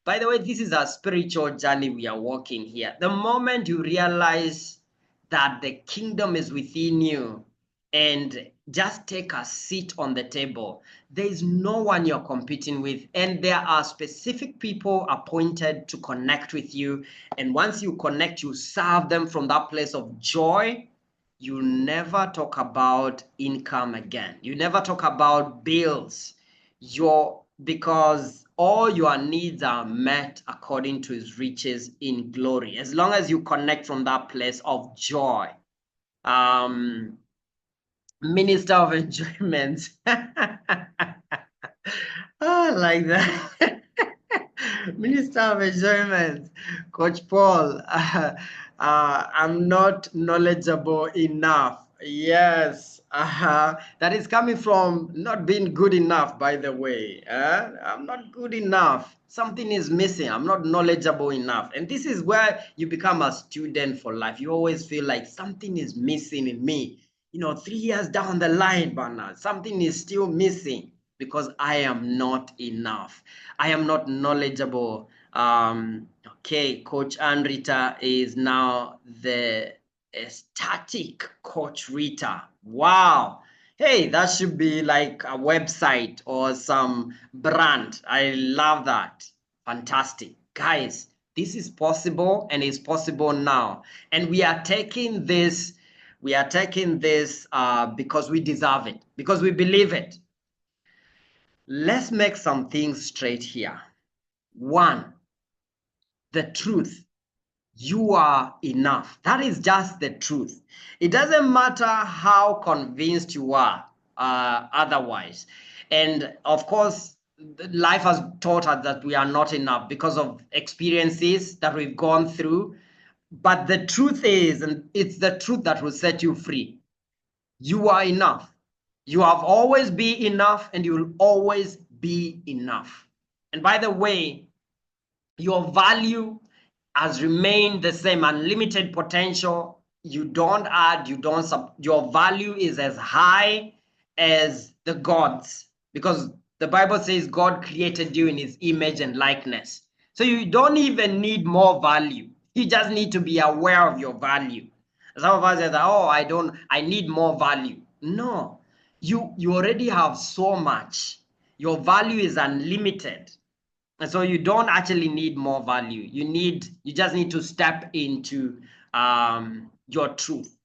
A: By the way, this is a spiritual journey we are walking here. The moment you realize that the kingdom is within you and just take a seat on the table, there is no one you're competing with, and there are specific people appointed to connect with you. And once you connect, you serve them from that place of joy. You never talk about income again. You never talk about bills. Because all your needs are met according to his riches in glory, as long as you connect from that place of joy. Minister of enjoyment. Oh, like that. Minister of Enjoyment, Coach Paul, I'm not knowledgeable enough. Yes, that is coming from not being good enough, by the way. I'm not good enough. Something is missing. I'm not knowledgeable enough. And this is where you become a student for life. You always feel like something is missing in me. 3 years down the line, Bernard, something is still missing because I am not enough. I am not knowledgeable. Okay, Coach Anrita is now the static Coach Rita. Wow. Hey, that should be like a website or some brand. I love that. Fantastic. Guys, this is possible and it's possible now. And we are taking this because we deserve it, because we believe it. Let's make some things straight here. One, the truth. You are enough. That is just the truth. It doesn't matter how convinced you are otherwise. And of course, life has taught us that we are not enough because of experiences that we've gone through. But the truth is, and it's the truth that will set you free. You are enough. You have always been enough and you will always be enough. And by the way, your value has remained the same, unlimited potential. You don't add, you don't your value is as high as the gods, because the Bible says God created you in his image and likeness. So you don't even need more value. You just need to be aware of your value. Some of us say that, oh, I need more value. No, you already have so much. Your value is unlimited. And so you don't actually need more value. You just need to step into your truth.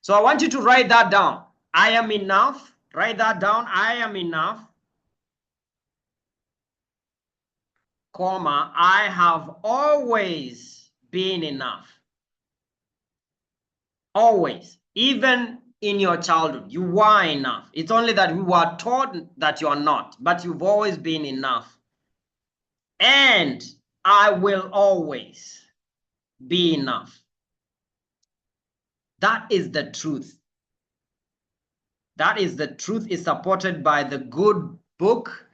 A: So I want you to write that down. I am enough. Write that down. I am enough. Comma, I have always been enough. Always. Even in your childhood, you were enough. It's only that we were taught that you are not, but you've always been enough. And I will always be enough. That is the truth. That is the truth, is supported by the good book,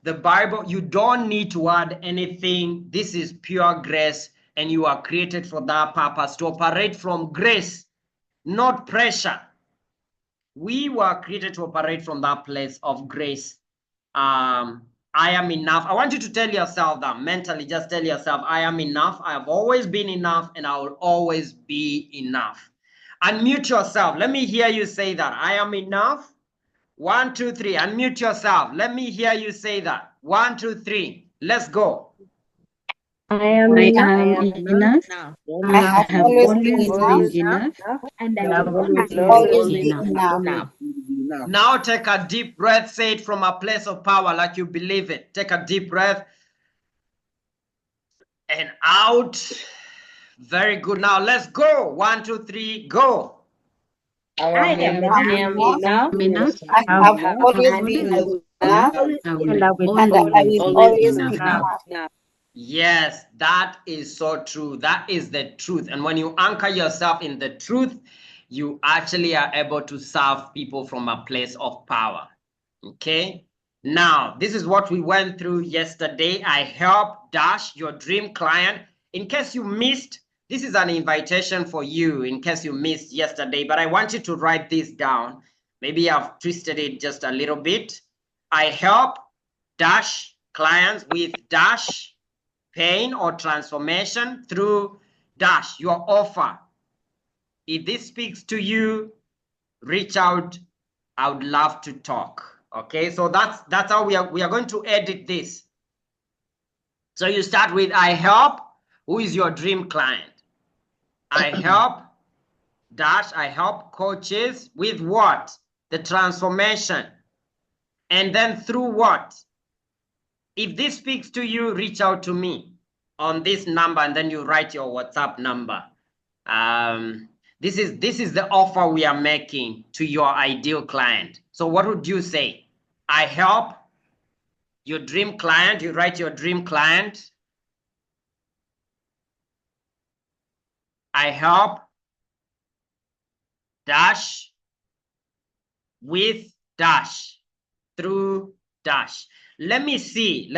A: the Bible. You don't need to add anything. This is pure grace, and you are created for that purpose, to operate from grace, not pressure. We were created to operate from that place of grace. I am enough. I want you to tell yourself that mentally. Just tell yourself, I am enough. I have always been enough, and I will always be enough. Unmute yourself. Let me hear you say that. I am enough. 1, 2, 3. Unmute yourself. Let me hear you say that. 1, 2, 3. Let's go.
C: I am enough.
B: I
C: I
B: have
C: have
B: always
C: always
B: been
C: been
B: enough.
C: enough, and I
B: And I
C: will
B: will
C: always
B: always
C: be
B: be
C: enough.
B: enough.
A: Now take a deep breath. Say it from a place of power, like you believe it. Take a deep breath. And out. Very good. Now let's go. 1, 2, 3, go.
B: I
C: I
B: am
C: am
B: enough.
C: enough.
B: I
C: I
B: have
C: have
B: always
C: always
B: been
C: been
B: enough.
C: enough,
B: And I will
C: always
B: always
C: be
B: be
C: enough.
B: enough.
A: Yes, that is so true. That is the truth. And when you anchor yourself in the truth, you actually are able to serve people from a place of power. Okay. Now, this is what we went through yesterday. I helped Dash, your dream client. In case you missed, this is an invitation for you in case you missed yesterday, but I want you to write this down. Maybe I've twisted it just a little bit. I help Dash clients with Dash pain or transformation through Dash, your offer. If this speaks to you, reach out. I would love to talk. Okay, so that's how we are going to edit this. So you start with I help. Who is your dream client? I help Dash. I help coaches with what? The transformation. And then through what? If this speaks to you, reach out to me on this number, and then you write your WhatsApp number. This is the offer we are making to your ideal client. So what would you say? I help your dream client. You write your dream client I help dash with dash through dash. Let me see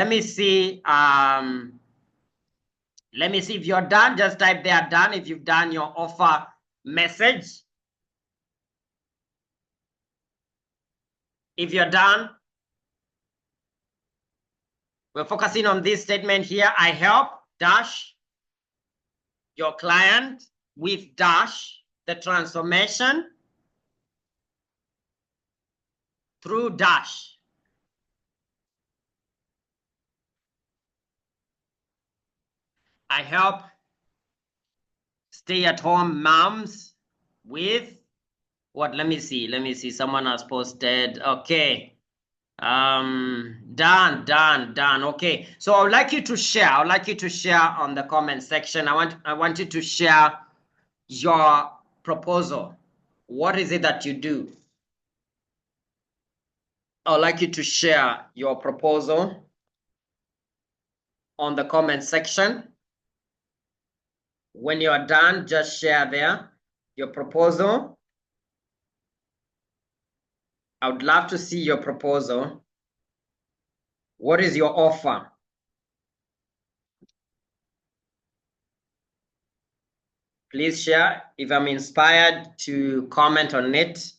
A: if you're done. Just type there done if you've done your offer message. If you're done, we're focusing on this statement here. I help dash your client with dash the transformation through dash. I help stay-at-home moms with what? Let me see. Someone has posted. Okay. Done. Okay. So I would like you to share. On the comment section. I want you to share your proposal. What is it that you do? I would like you to share your proposal on the comment section. When you are done, just share there your proposal. I would love to see your proposal. What is your offer? Please share. If I'm inspired to comment on it,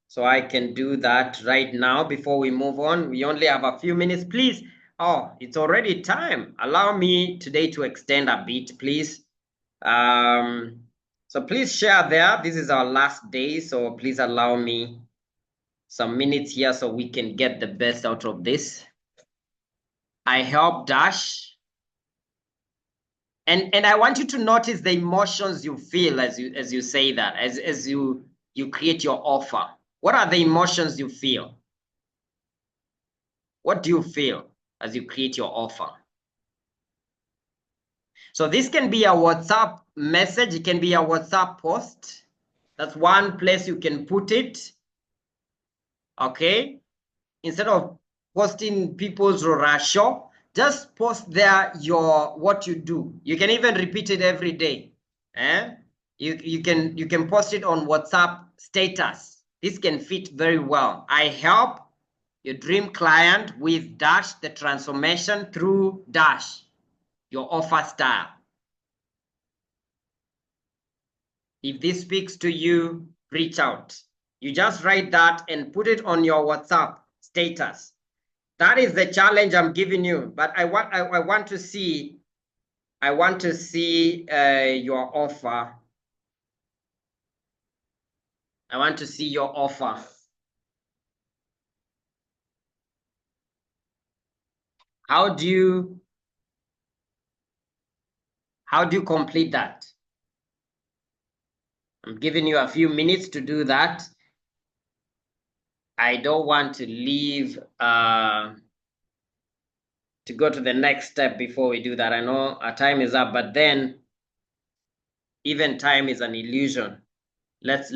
A: so I can do that right now before we move on. We only have a few minutes. Please. Oh, it's already time. Allow me today to extend a bit, please. So please share there. This is our last day, so please allow me some minutes here so we can get the best out of this. I help dash. And I want you to notice the emotions you feel as you say that, as you create your offer. What are the emotions you feel? What do you feel as you create your offer? So this can be a WhatsApp message, it can be a WhatsApp post. That's one place you can put it. Okay. Instead of posting people's ratio, just post there what you do. You can even repeat it every day. You can post it on WhatsApp status. This can fit very well. I help your dream client with dash the transformation through dash your offer style. If this speaks to you, reach out. You just write that and put it on your WhatsApp status. That is the challenge I'm giving you. But I want to see your offer. I want to see your offer. How do you complete that? I'm giving you a few minutes to do that. I don't want to leave to go to the next step before we do that. I know our time is up, but then even time is an illusion. Let's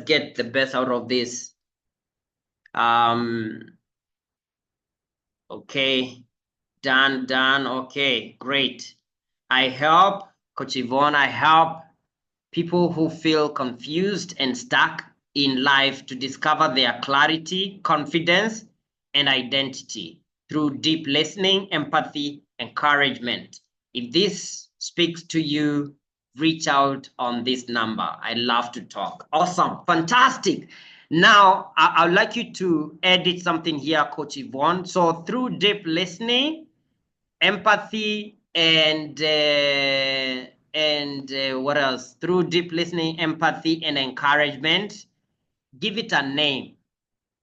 A: get the best out of this. Okay, done. Okay, great. I help Coach Yvonne. I help people who feel confused and stuck in life to discover their clarity, confidence, and identity through deep listening, empathy, encouragement. If this speaks to you, reach out on this number. I love to talk. Awesome. Fantastic. Now, I'd like you to edit something here, Coach Yvonne. So through deep listening, empathy, and what else? Through deep listening, empathy, and encouragement, give it a name.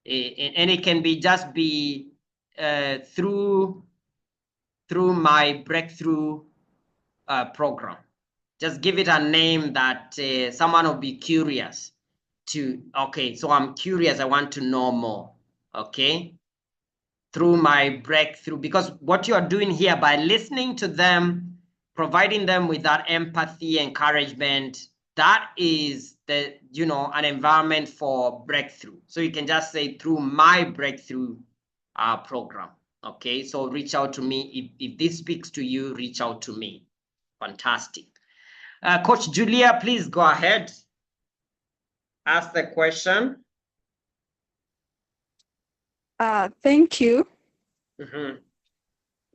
A: And it can be just be through my breakthrough program. Just give it a name that someone will be curious to. Okay, so I'm curious. I want to know more. Okay. Through my breakthrough, because what you are doing here by listening to them, providing them with that empathy, encouragement, that is an environment for breakthrough. So you can just say through my breakthrough program. Okay, so reach out to me if this speaks to you. Reach out to me. Fantastic. Coach Julia, please go ahead. Ask the question.
D: Thank you.
A: Mm-hmm.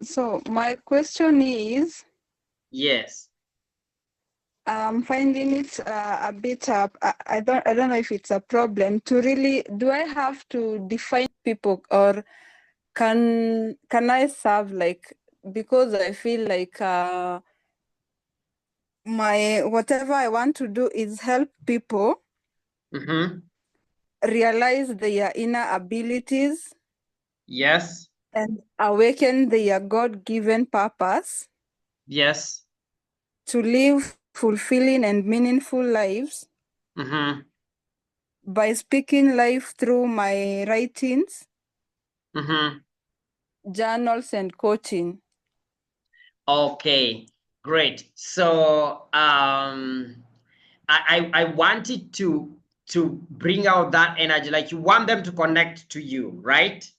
D: So my question is,
A: Yes.
D: I'm finding it a bit I don't know if it's a problem to really, do I have to define people, or can I serve, like, because I feel like my whatever I want to do is help people
A: Mm-hmm.
D: realize their inner abilities
A: Yes.
D: and awaken their God-given purpose
A: Yes.
D: to live fulfilling and meaningful lives
A: Mm-hmm.
D: by speaking life through my writings,
A: Mm-hmm.
D: journals, and coaching.
A: Okay, great. So I wanted to bring out that energy, like you want them to connect to you, right?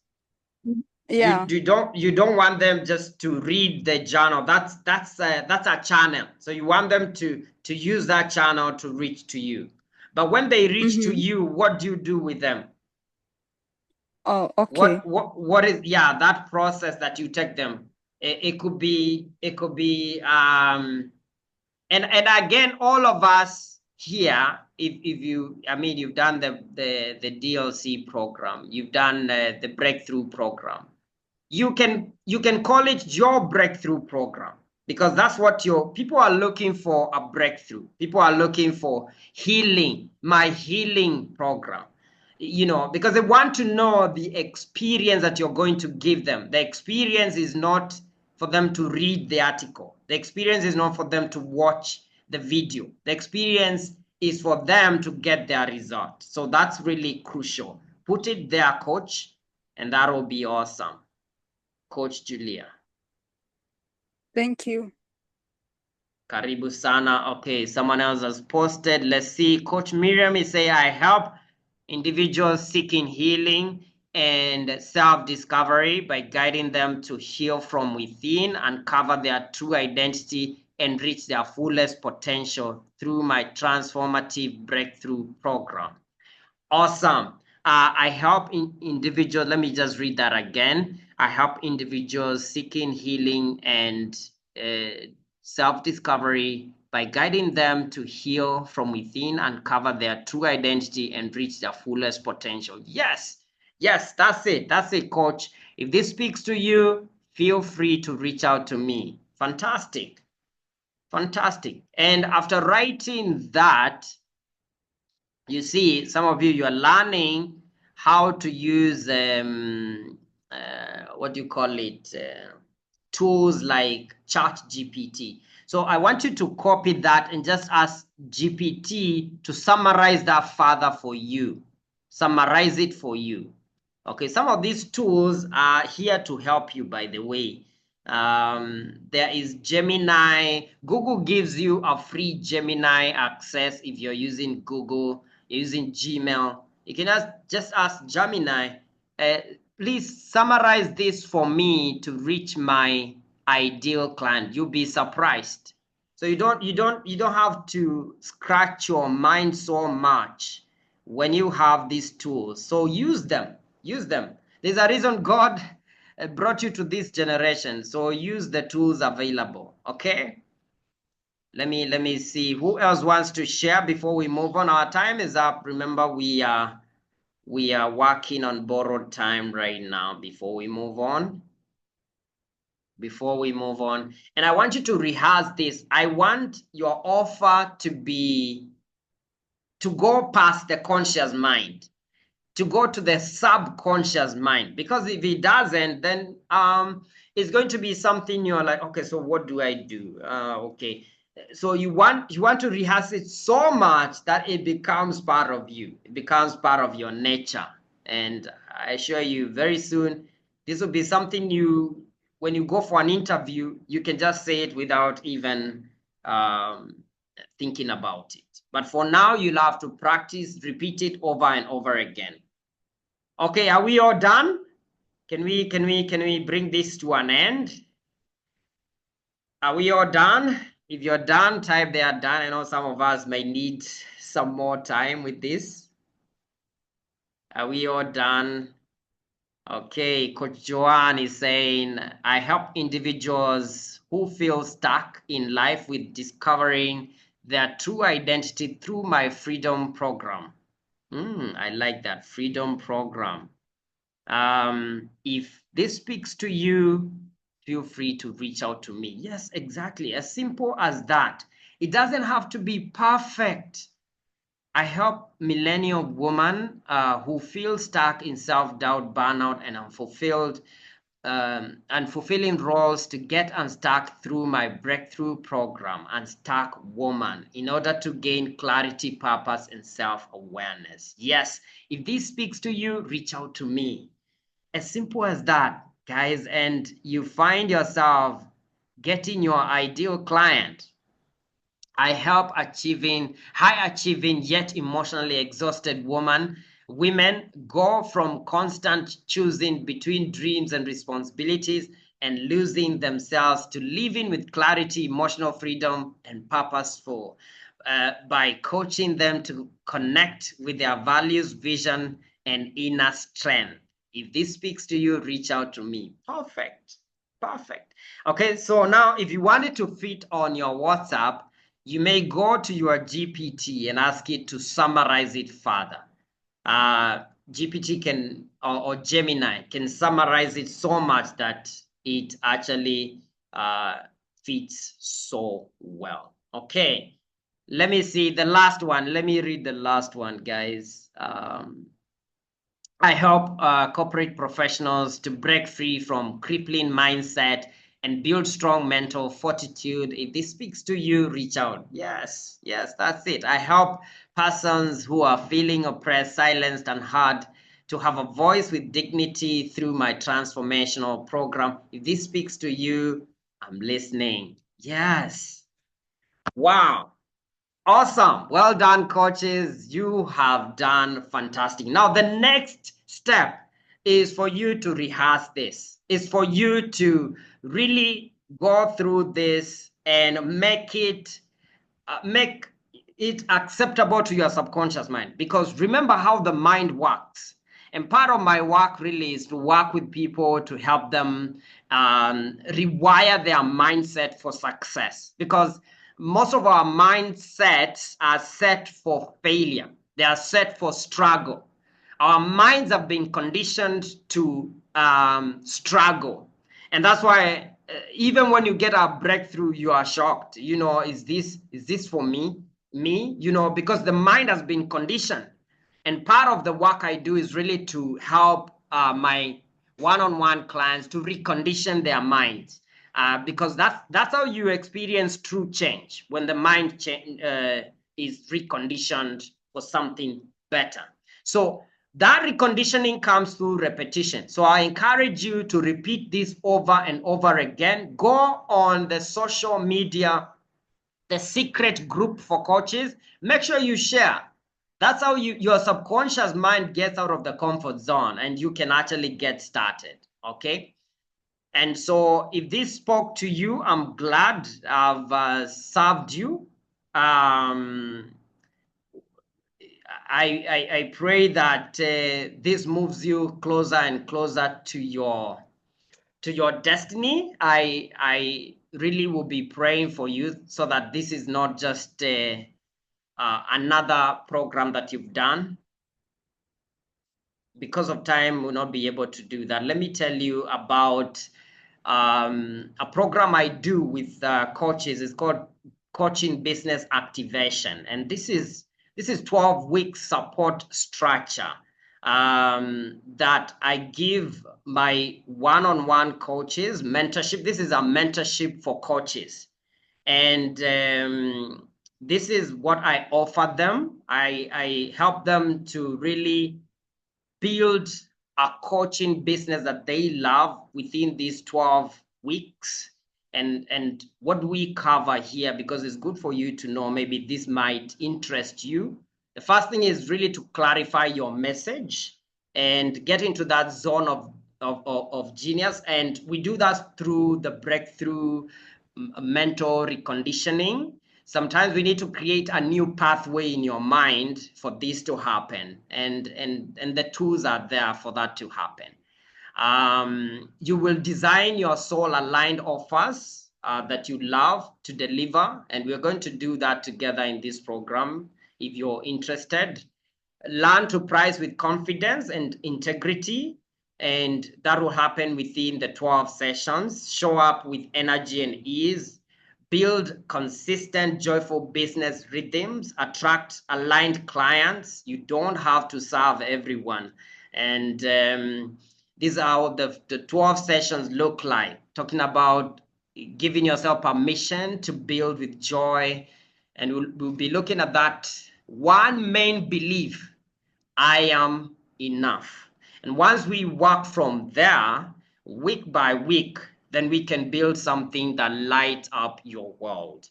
D: Yeah.
A: You don't want them just to read the journal. That's a channel. So you want them to use that channel to reach to you. But when they reach to you, what do you do with them?
D: Oh, okay.
A: What is, yeah, that process that you take them? It could be and again, all of us here, if you, I mean, you've done the D.L.C program, you've done the breakthrough program, you can call it your breakthrough program, because that's what your people are looking for. A breakthrough. People are looking for healing, my healing program, you know, because they want to know the experience that you're going to give them. The experience is not for them to read the article. The experience is not for them to watch the video. The experience is for them to get their result. So that's really crucial. Put it there, coach, and that will be awesome. Coach Julia.
D: Thank you.
A: Karibu sana. Okay, someone else has posted. Let's see. Coach Miriam is saying, I help individuals seeking healing and self-discovery by guiding them to heal from within, uncover their true identity, and reach their fullest potential through my transformative breakthrough program. Awesome. I help individuals. Let me just read that again. I help individuals seeking healing and self-discovery by guiding them to heal from within, uncover their true identity, and reach their fullest potential. Yes, yes, that's it. That's it, coach. If this speaks to you, feel free to reach out to me. Fantastic. Fantastic. And after writing that, you see, some of you are learning how to use what do you call it, tools like ChatGPT. So I want you to copy that and just ask GPT to summarize that further for you. Summarize it for you. Okay, some of these tools are here to help you, by the way. There is Gemini. Google gives you a free Gemini access if you're using Google, you're using Gmail. You can just ask Gemini, please summarize this for me to reach my ideal client. You'll be surprised. So you don't have to scratch your mind so much when you have these tools. So use them. Use them. There's a reason God brought you to this generation. So use the tools available. Okay. Let me see who else wants to share before we move on. Our time is up. Remember, we are working on borrowed time right now before we move on. And I want you to rehearse this. I want your offer to go past the conscious mind, to go to the subconscious mind, because if it doesn't, then it's going to be something you're like, okay, so what do I do? Okay, so you want to rehearse it so much that it becomes part of you, it becomes part of your nature. And I assure you, very soon this will be something you, when you go for an interview, you can just say it without even thinking about it. But for now, you'll have to practice, repeat it over and over again. Okay, are we all done? Can we bring this to an end? Are we all done? If you're done, type they are done. I know some of us may need some more time with this. Are we all done? Okay, Coach Joanne is saying, I help individuals who feel stuck in life with discovering their true identity through my freedom program. I like that freedom program. If this speaks to you, feel free to reach out to me. Yes, exactly. As simple as that. It doesn't have to be perfect. I help millennial women who feel stuck in self-doubt, burnout, and fulfilling roles to get unstuck through my breakthrough program, Unstuck Woman, in order to gain clarity, purpose, and self-awareness. Yes, if this speaks to you, reach out to me. As simple as that, guys, and you find yourself getting your ideal client. I help high achieving yet emotionally exhausted women go from constant choosing between dreams and responsibilities and losing themselves to living with clarity, emotional freedom, and purposeful by coaching them to connect with their values, vision, and inner strength. If this speaks to you, reach out to me. Perfect. Perfect. Okay, so now if you want it to fit on your WhatsApp, you may go to your GPT and ask it to summarize it further. GPT can, or Gemini can summarize it so much that it actually fits so well. Okay, let me see the last one. Let me read the last one, guys. I help corporate professionals to break free from crippling mindset and build strong mental fortitude. If this speaks to you, reach out. Yes, that's it. I help persons who are feeling oppressed, silenced, and hard to have a voice with dignity through my transformational program. If this speaks to you, I'm listening. Yes. Wow. Awesome. Well done, coaches. You have done fantastic. Now, the next step is for you to rehearse this. It's for you to really go through this and make it acceptable to your subconscious mind. Because remember how the mind works. And part of my work really is to work with people to help them rewire their mindset for success. Because most of our mindsets are set for failure. They are set for struggle. Our minds have been conditioned to struggle. And that's why even when you get a breakthrough, you are shocked. You know, is this for me? You know, because the mind has been conditioned. And part of the work I do is really to help my one-on-one clients to recondition their minds. Because that's how you experience true change, when the mind is reconditioned for something better. So that reconditioning comes through repetition. So I encourage you to repeat this over and over again. Go on the social media, the secret group for coaches. Make sure you share. That's how your subconscious mind gets out of the comfort zone and you can actually get started. Okay. And so if this spoke to you, I'm glad I've served you. I pray that this moves you closer and closer to your destiny. I really will be praying for you so that this is not just another program that you've done. Because of time, we'll not be able to do that. Let me tell you about a program I do with coaches. It's called Coaching Business Activation, and this is 12-week support structure that I give my one-on-one coaches mentorship. This is a mentorship for coaches, and this is what I offer them. I help them to really build a coaching business that they love within these 12 weeks. And what we cover here, because it's good for you to know, maybe this might interest you. The first thing is really to clarify your message and get into that zone of genius. And we do that through the breakthrough mental reconditioning. Sometimes we need to create a new pathway in your mind for this to happen, and the tools are there for that to happen. You will design your soul aligned offers that you love to deliver, and we're going to do that together in this program. If you're interested, learn to price with confidence and integrity, and that will happen within the 12 sessions. Show up with energy and ease, build consistent joyful business rhythms, attract aligned clients. You don't have to serve everyone, and these are what the 12 sessions look like, talking about giving yourself permission to build with joy. And we'll be looking at that one main belief: I am enough. And once we work from there, week by week, then we can build something that lights up your world.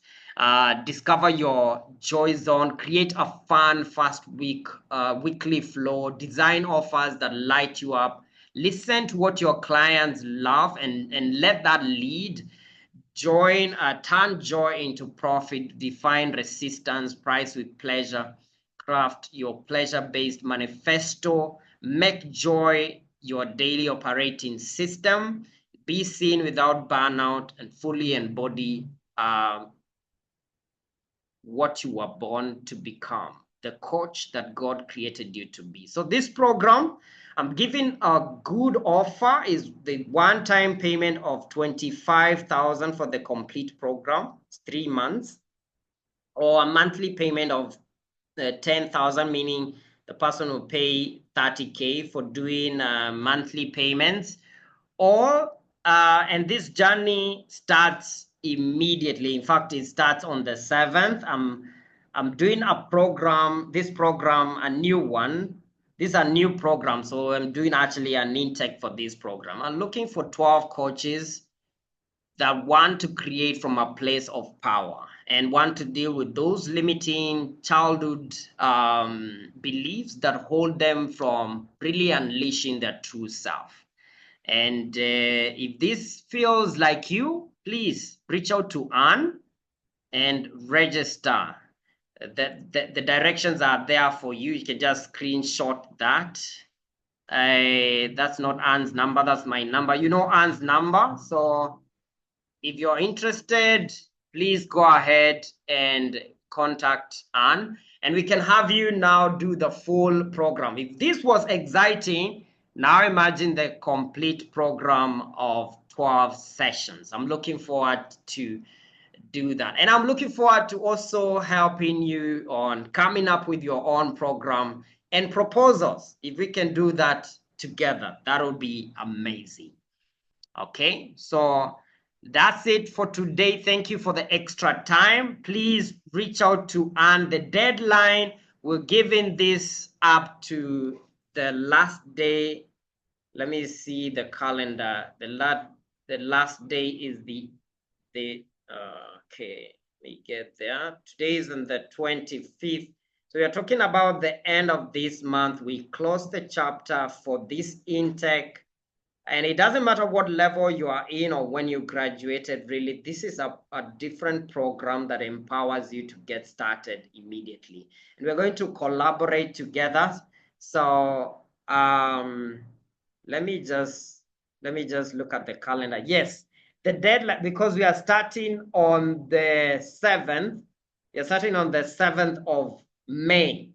A: Discover your joy zone, create a fun, fast weekly flow, design offers that light you up, listen to what your clients love, and let that lead. Turn joy into profit, define resistance, price with pleasure, craft your pleasure-based manifesto, make joy your daily operating system, be seen without burnout, and fully embody what you were born to become, the coach that God created you to be. So this program, I'm giving a good offer, is the one-time payment of 25,000 for the complete program. It's 3 months, or a monthly payment of 10,000, meaning the person will pay 30K for doing monthly payments. Or and this journey starts immediately. In fact, it starts on the 7th. I'm doing a program, a new one. This is a new program, so I'm doing actually an intake for this program. I'm looking for 12 coaches that want to create from a place of power and want to deal with those limiting childhood beliefs that hold them from really unleashing their true self. And if this feels like you, please reach out to Anne and register. The directions are there for you. You can just screenshot that. That's not Anne's number, that's my number. You know Anne's number. So if you're interested, please go ahead and contact Anne, and we can have you now do the full program. If this was exciting, now imagine the complete program of 12 sessions. I'm looking forward to do that. And I'm looking forward to also helping you on coming up with your own program and proposals. If we can do that together, that would be amazing. Okay, so that's it for today. Thank you for the extra time. Please reach out to Anne. The deadline, we're giving this up to the last day. Let me see the calendar. The last day is the okay, let me get there. Today is on the 25th. So we are talking about the end of this month. We close the chapter for this intake. And it doesn't matter what level you are in or when you graduated, really, this is a different program that empowers you to get started immediately. And we're going to collaborate together. So let me just look at the calendar. Yes, the deadline, because we are starting on the 7th. You're starting on the 7th of May.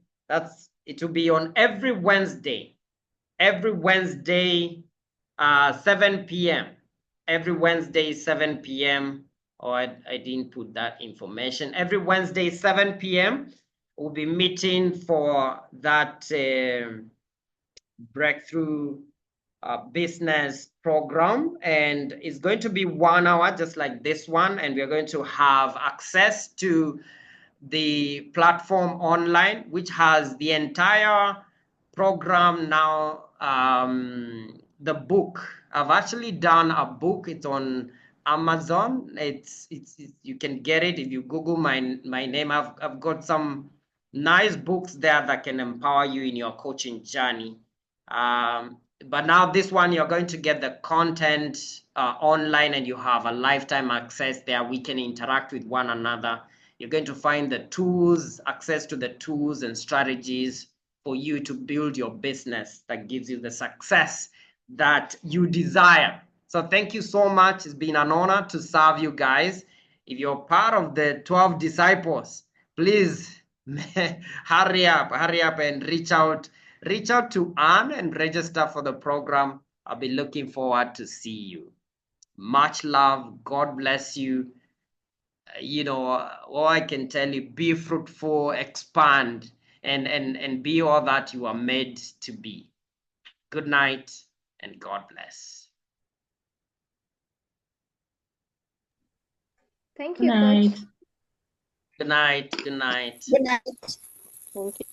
A: It will be on every Wednesday. Every Wednesday, 7 p.m. Every Wednesday, 7 p.m. Oh, I didn't put that information. Every Wednesday, 7 p.m. We'll be meeting for that breakthrough business program, and it's going to be 1 hour just like this one, and we're going to have access to the platform online, which has the entire program now. The book, I've actually done a book. It's on Amazon. It's you can get it if you Google my name. I've got some nice books there that can empower you in your coaching journey. But now this one, you're going to get the content online, and you have a lifetime access there. We can interact with one another. You're going to find the tools, access to the tools and strategies for you to build your business that gives you the success that you desire. So thank you so much. It's been an honor to serve you guys. If you're part of the 12 disciples, please hurry up and reach out to Anne and register for the program. I'll be looking forward to see you. Much love. God bless you. All I can tell you, be fruitful, expand, and be all that you are made to be. Good night and God bless.
E: Thank
C: Good
E: you,
C: night.
E: Coach.
A: Good night. Good night.
E: Good night. Thank you.